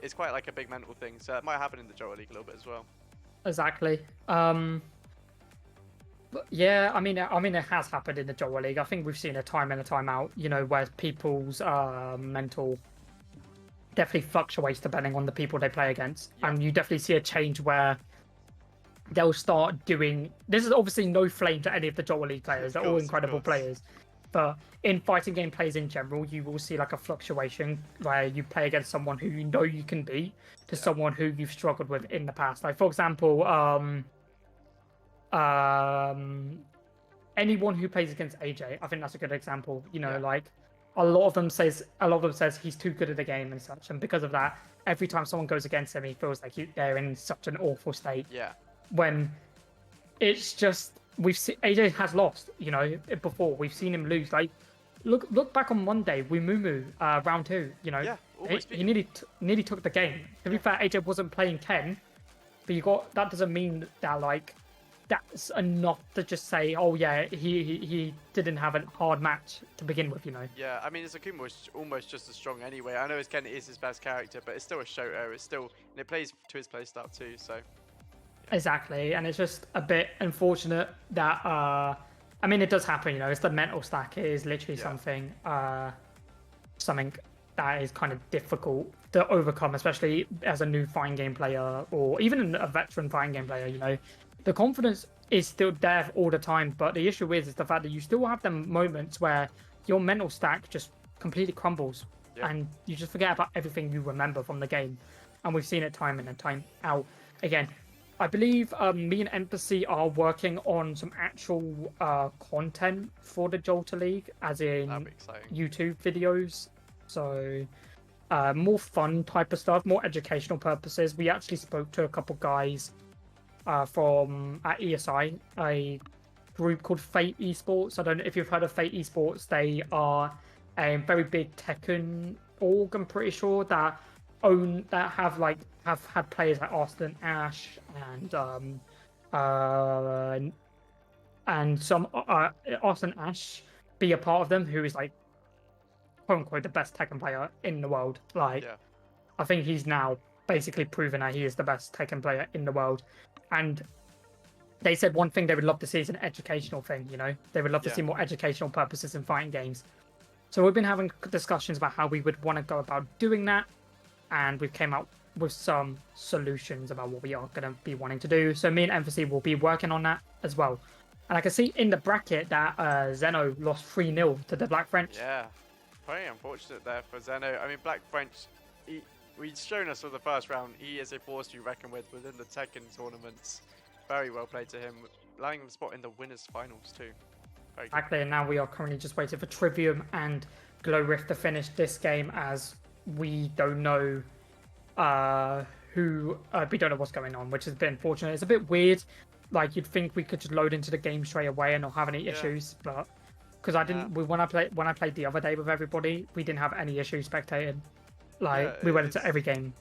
It's quite, like, a big mental thing, so it might happen in the Jota League a little bit as well. Exactly. But yeah, I mean, it has happened in the Jota League. I think we've seen it time in and time out. You know, where people's mental definitely fluctuates depending on the people they play against, and you definitely see a change where they'll start doing. This is obviously no flame to any of the Jota League players. They're all incredible players. But in fighting game plays in general, you will see like a fluctuation where you play against someone who you know you can beat to someone who you've struggled with in the past. Like for example, anyone who plays against AJ, I think that's a good example. You know, like a lot of them says he's too good at the game and such, and because of that, every time someone goes against him, he feels like they're in such an awful state. Yeah. When it's just we've seen AJ has lost, you know, before we've seen him lose. Like, look back on Monday, Wimumu, round 2. You know, he nearly took the game. To be fair, AJ wasn't playing Ken, but that doesn't mean that like that's enough to just say, oh yeah, he didn't have a hard match to begin with, you know. Yeah, I mean, Izakuma was almost just as strong anyway. I know his Ken is his best character, but it's still a Shoto. It's still, and it plays to his playstyle too, so. Exactly, and it's just a bit unfortunate that I mean it does happen, you know. It's the mental stack. It is literally something that is kind of difficult to overcome, especially as a new fighting game player or even a veteran fighting game player. You know, the confidence is still there all the time, but the issue is the fact that you still have them moments where your mental stack just completely crumbles and you just forget about everything you remember from the game, and we've seen it time in and time out. Again, I believe me and Empathy are working on some actual content for the Jolta League, as That'd in be exciting. YouTube videos. So more fun type of stuff, more educational purposes. We actually spoke to a couple guys from at ESI, a group called Fate Esports. I don't know if you've heard of Fate Esports. They are a very big Tekken org, I'm pretty sure, that have had players like Austin Ash uh and some Austin Ash be a part of them, who is like quote unquote the best Tekken player in the world. Like, Yeah. I think he's now basically proven that he is the best Tekken player in the world. And they said one thing they would love to see is an educational thing, you know? They would love to Yeah. see more educational purposes in fighting games. So we've been having discussions about how we would want to go about doing that, and we've came out with some solutions about what we are going to be wanting to do. So me and Emphasis will be working on that as well. And I can see in the bracket that Zeno lost 3-0 to the Black French. Yeah. Very unfortunate there for Zeno. I mean, Black French, he's shown us for the first round, he is a force to be reckoned with within the Tekken tournaments. Very well played to him, landing the spot in the winners' finals too. Very good. Exactly, and now we are currently just waiting for Trivium and Glow Rift to finish this game, as we don't know we don't know what's going on, which has been unfortunate. It's a bit weird. Like, you'd think we could just load into the game straight away and not have any issues, but because I didn't, when I played the other day with everybody, we didn't have any issues spectating. Like, we went into every game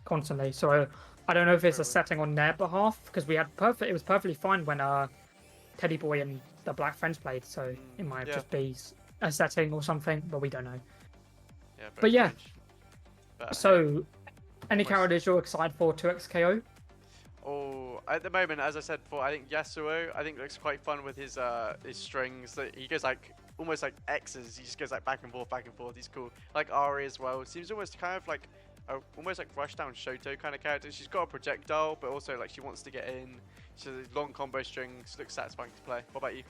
constantly. So I don't know if it's a setting on their behalf, because it was perfectly fine when Teddy Boy and the Black Friends played. So it might just be a setting or something, but we don't know. Yeah, but yeah. But, so, any characters you're excited for 2xKO? Oh, at the moment, as I said before, I think Yasuo, looks quite fun with his strings. He goes like almost like X's. He just goes like back and forth, back and forth. He's cool. Like Ari as well. Seems almost kind of like almost like Rushdown Shoto kind of character. She's got a projectile, but also like she wants to get in. She has long combo strings. Looks satisfying to play. What about you?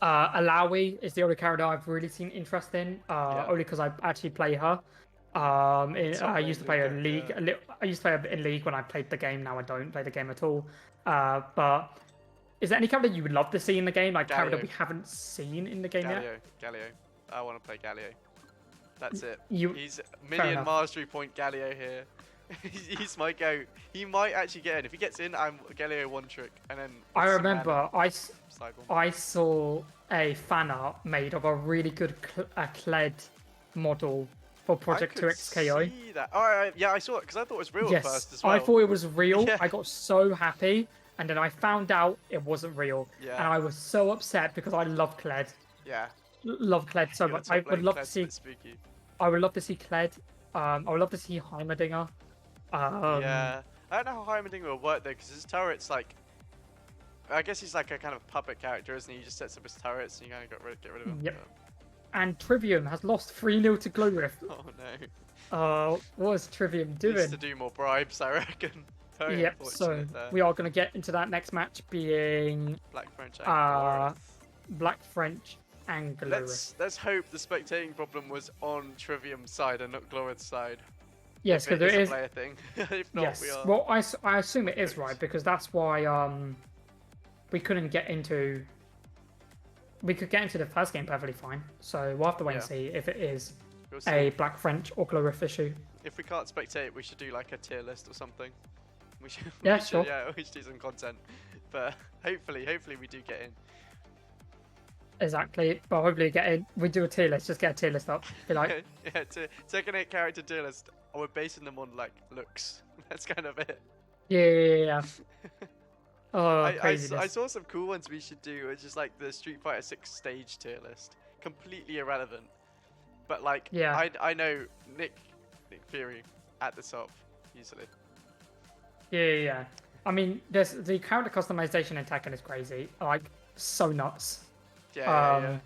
Alawi is the only character I've really seen interest in. Only because I actually play her. I used to play her in League. Yeah. I used to play her in League when I played the game. Now I don't play the game at all. But is there any character you would love to see in the game? Like, character we haven't seen in the game yet? Galio. I want to play Galio. That's it. He's He's million mastery point Galio here. He's my go. He might actually get in. If he gets in, I'm Galio one trick, and then. I remember I saw a fan art made of a really good Kled model for Project 2xKO. See that. Oh, yeah, I saw it because I thought it was real at first as well. I thought it was real. Yeah. I got so happy, and then I found out it wasn't real. Yeah. And I was so upset because I love Kled. Yeah. Love Kled so much. I would love to see. I would love to see Kled. I would love to see Heimerdinger. Yeah. I don't know how Heimerdinger will work though, because his turret's like. I guess he's like a kind of puppet character, isn't he? He just sets up his turrets and you kind of get rid of him. Yep. And Trivium has lost 3-0 to Glow Rift. Oh no. What is Trivium doing? Needs to do more bribes, I reckon. Yep, so we are going to get into that next match being Black French and Black French and Glow Rift. Let's hope the spectating problem was on Trivium's side and not Glow's side. Yes, because there is a player thing. If not, yes. We are. Well, I assume it is right, because that's why we couldn't get into. We could get into the first game perfectly fine. So we'll have to wait and see if it is a Black French or Glow Rift issue. If we can't spectate, we should do like a tier list or something. We should. Sure. Yeah, we should do some content. But hopefully we do get in. Exactly, but hopefully we do a tier list. Just get a tier list up. Be like, yeah, Tekken 8 character tier list. We're basing them on like looks. That's kind of it. Yeah. Oh, I saw some cool ones we should do. It's just like the Street Fighter 6 stage tier list. Completely irrelevant. But like, I know Nick Fury at the top easily. Yeah. I mean, the character customization in Tekken is crazy. Like, so nuts. Yeah.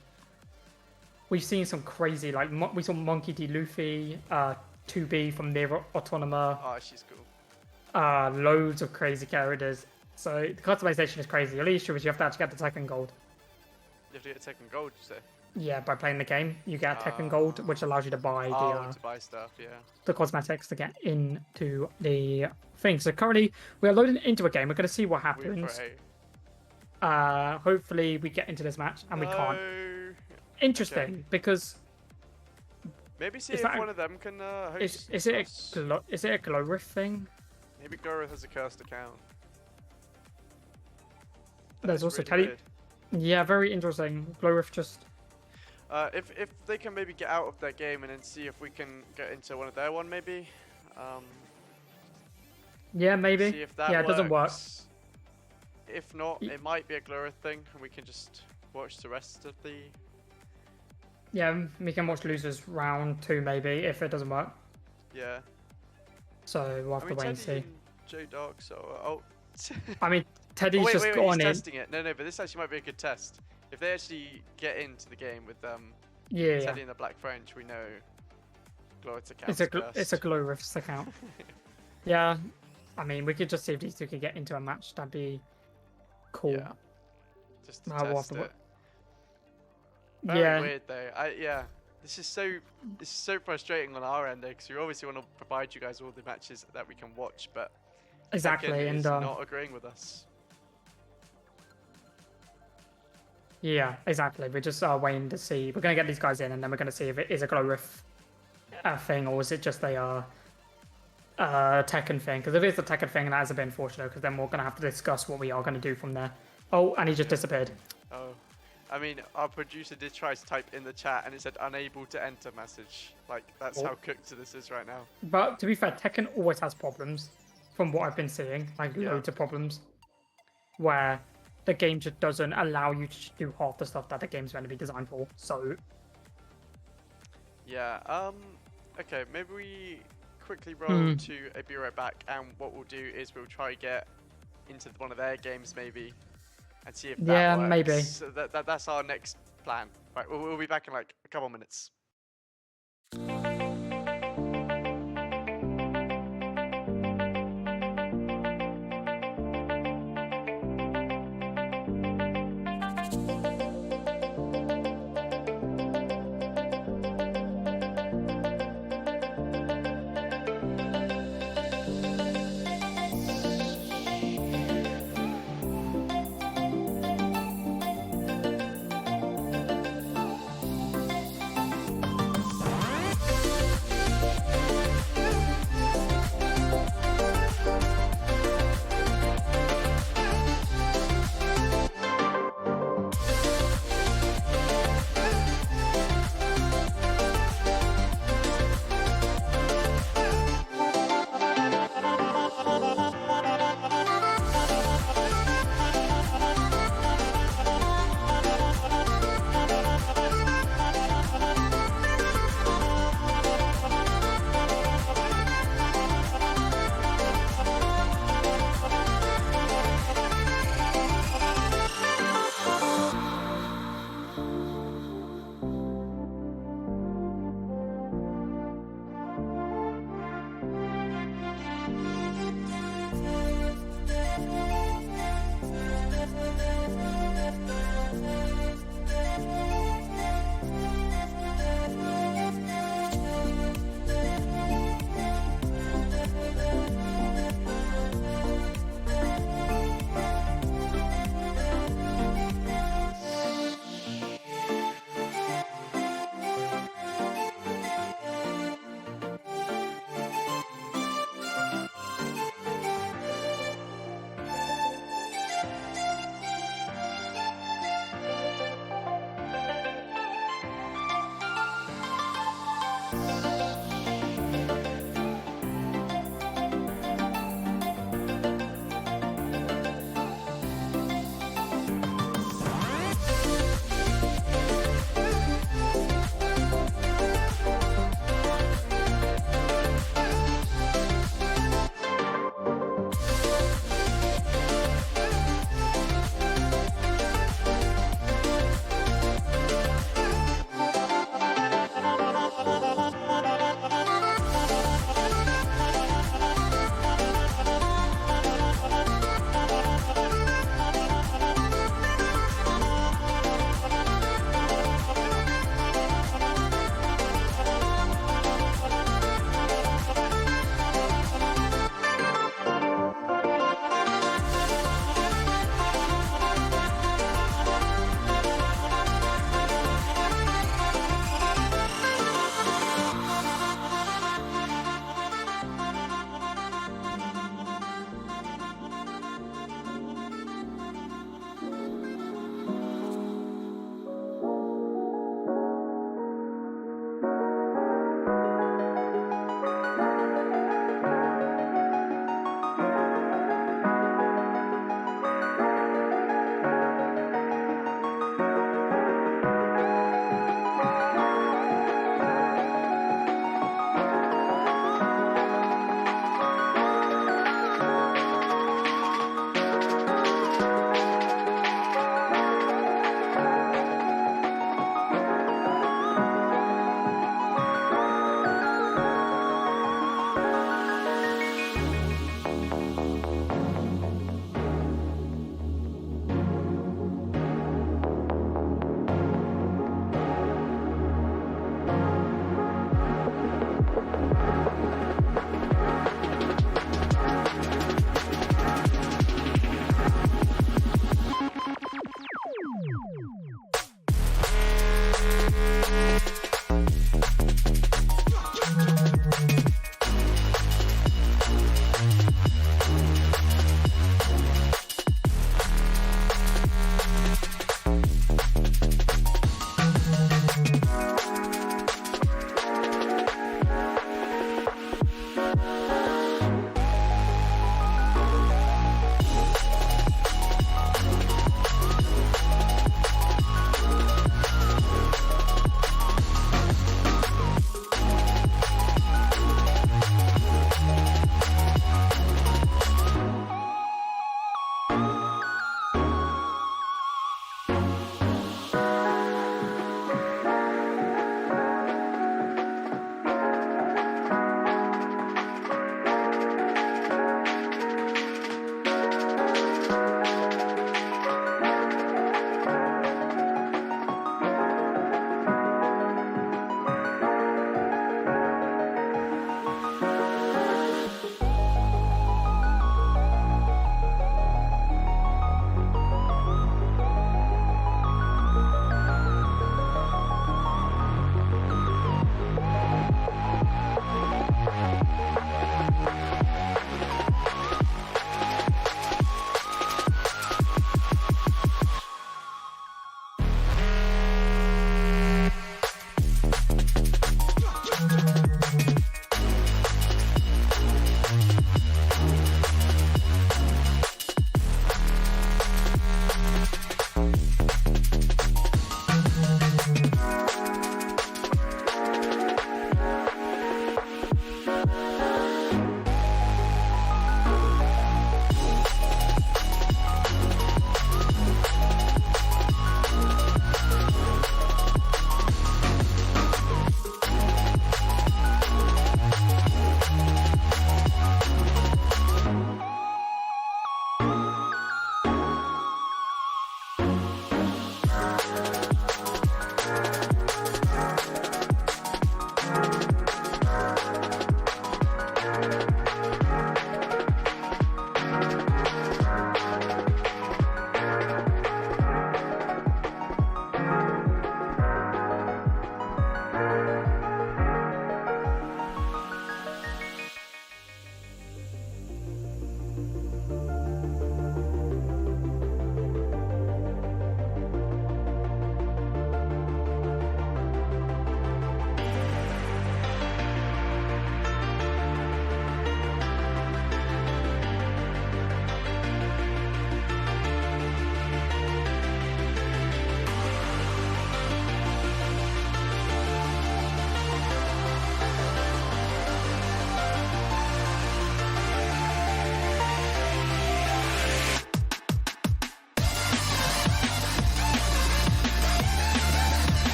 We've seen some crazy, like, we saw Monkey D. Luffy, 2B from Nier Autonoma. Oh, she's cool. Loads of crazy characters. So the customization is crazy. The only issue is you have to actually get the Tekken Gold. You have to get Tekken Gold, you say? Yeah, by playing the game, you get Tekken Gold, which allows you to buy to buy stuff, yeah. the cosmetics to get into the thing. So currently, we are loading into a game. We're going to see what We happens. pray. Hopefully, we get into this match, and we can't. Interesting, Okay. because Maybe see is if that one of them can host is it us. is it a glow rift thing? Maybe Goroth has a cursed account. There's also really weird. Yeah, very interesting. Glow rift just. If they can maybe get out of their game and then see if we can get into one of their one, maybe. Yeah, maybe. See if that Yeah, it doesn't work. If not, it might be a Glorith thing, and we can just watch the rest of the. Yeah, we can watch losers round 2 maybe if it doesn't work. Yeah. So we'll have to wait and see. J Dark, so I mean, Teddy's wait, just wait, gone he's in. testing it. No, but this actually might be a good test. If they actually get into the game with Yeah, Teddy and the Black French, we know Glorith's account. it's a glow rift account. Yeah, I mean, we could just see if these two could get into a match. That'd be cool. Yeah. Just to test it. Very weird though. Yeah. This is so frustrating on our end though, because we obviously want to provide you guys all the matches that we can watch, but exactly, Tekken and is not agreeing with us. Yeah, exactly. We're just waiting to see. We're gonna get these guys in, and then we're gonna see if it is a glow rift thing, or is it just a Tekken thing? Because if it's a Tekken thing, that is a bit unfortunate, because then we're gonna have to discuss what we are gonna do from there. Oh, and he just disappeared. Oh. I mean, our producer did try to type in the chat and it said unable to enter message. Like, that's how cooked this is right now. But to be fair, Tekken always has problems, from what I've been seeing. Like, loads of problems. Where the game just doesn't allow you to do half the stuff that the game's meant to be designed for. So. Yeah, okay, maybe we quickly roll to a Be Right Back, and what we'll do is we'll try get into one of their games maybe. And see if that works. Maybe. So that's our next plan. Right, we'll be back in like a couple minutes.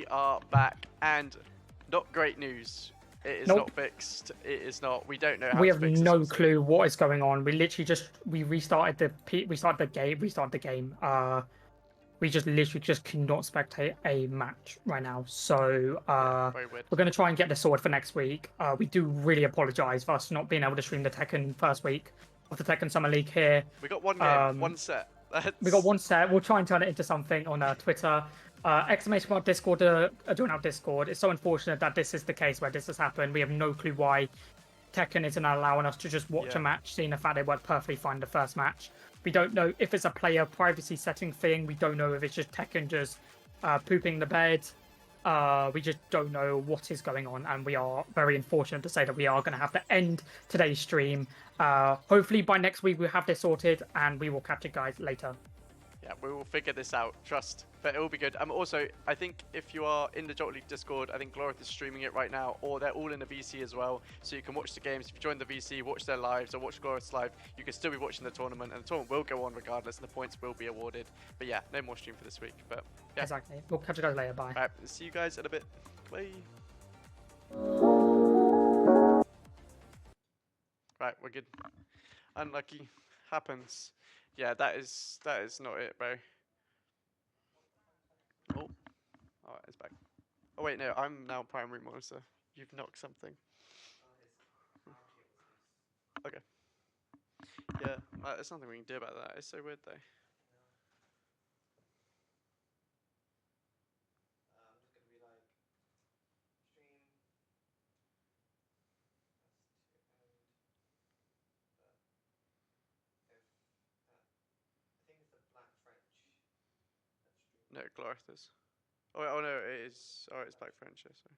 are back, and not great news. It is Nope. not fixed. It is not. We don't know how We to have fix this. no clue what is going on. We literally just restarted the game. We just literally just cannot spectate a match right now. So Very weird. we're gonna try and get this sorted for next week. We do really apologise for us not being able to stream the Tekken first week of the Tekken Summer League here. We got one game, one set. We got one set. We'll try and turn it into something on Twitter. Exclamation mark Discord join our Discord. It's so unfortunate that this is the case where this has happened. We have no clue why Tekken isn't allowing us to just watch a match, seeing the fact they worked perfectly fine the first match. We don't know if it's a player privacy setting thing. We don't know if it's just Tekken just pooping the bed. We just don't know what is going on, and we are very unfortunate to say that we are going to have to end today's stream. Hopefully by next week we'll have this sorted, and we will catch you guys later. Yeah, we will figure this out, trust. But it will be good. Also, I think if you are in the Jalta League Discord, I think Glorith is streaming it right now, or they're all in the VC as well, so you can watch the games. If you join the VC, watch their lives, or watch Glorith's live, you can still be watching the tournament, and the tournament will go on regardless, and the points will be awarded. But yeah, no more stream for this week. But yeah. Exactly. We'll catch you guys later. Bye. Alright, see you guys in a bit. Bye. Right, we're good. Unlucky. Happens. Yeah, that is not it, bro. Oh. Alright, it's back. Oh wait, no, I'm now primary monitor. You've knocked something. Okay. Yeah, there's nothing we can do about that. It's so weird though. No, Glorith is. Oh, wait, oh no, it is. Oh, it's Black French, yeah, sorry.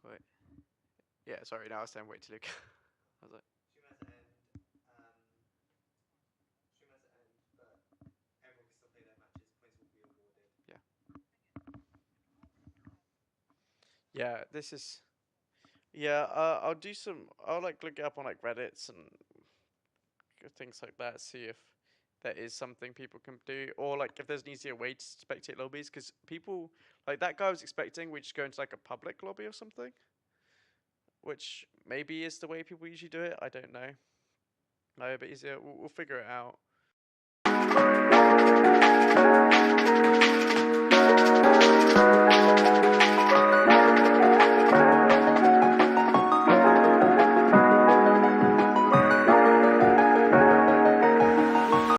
Wait. Yeah, sorry, now I was saying wait till Luke. I was like. Yeah. Yeah, this is. Yeah, I'll do some. I'll like look it up on like Reddits and things like that. See if there is something people can do, or like if there's an easier way to spectate lobbies. Because people like that guy was expecting we just go into like a public lobby or something, which maybe is the way people usually do it. I don't know. No, but easier. We'll figure it out.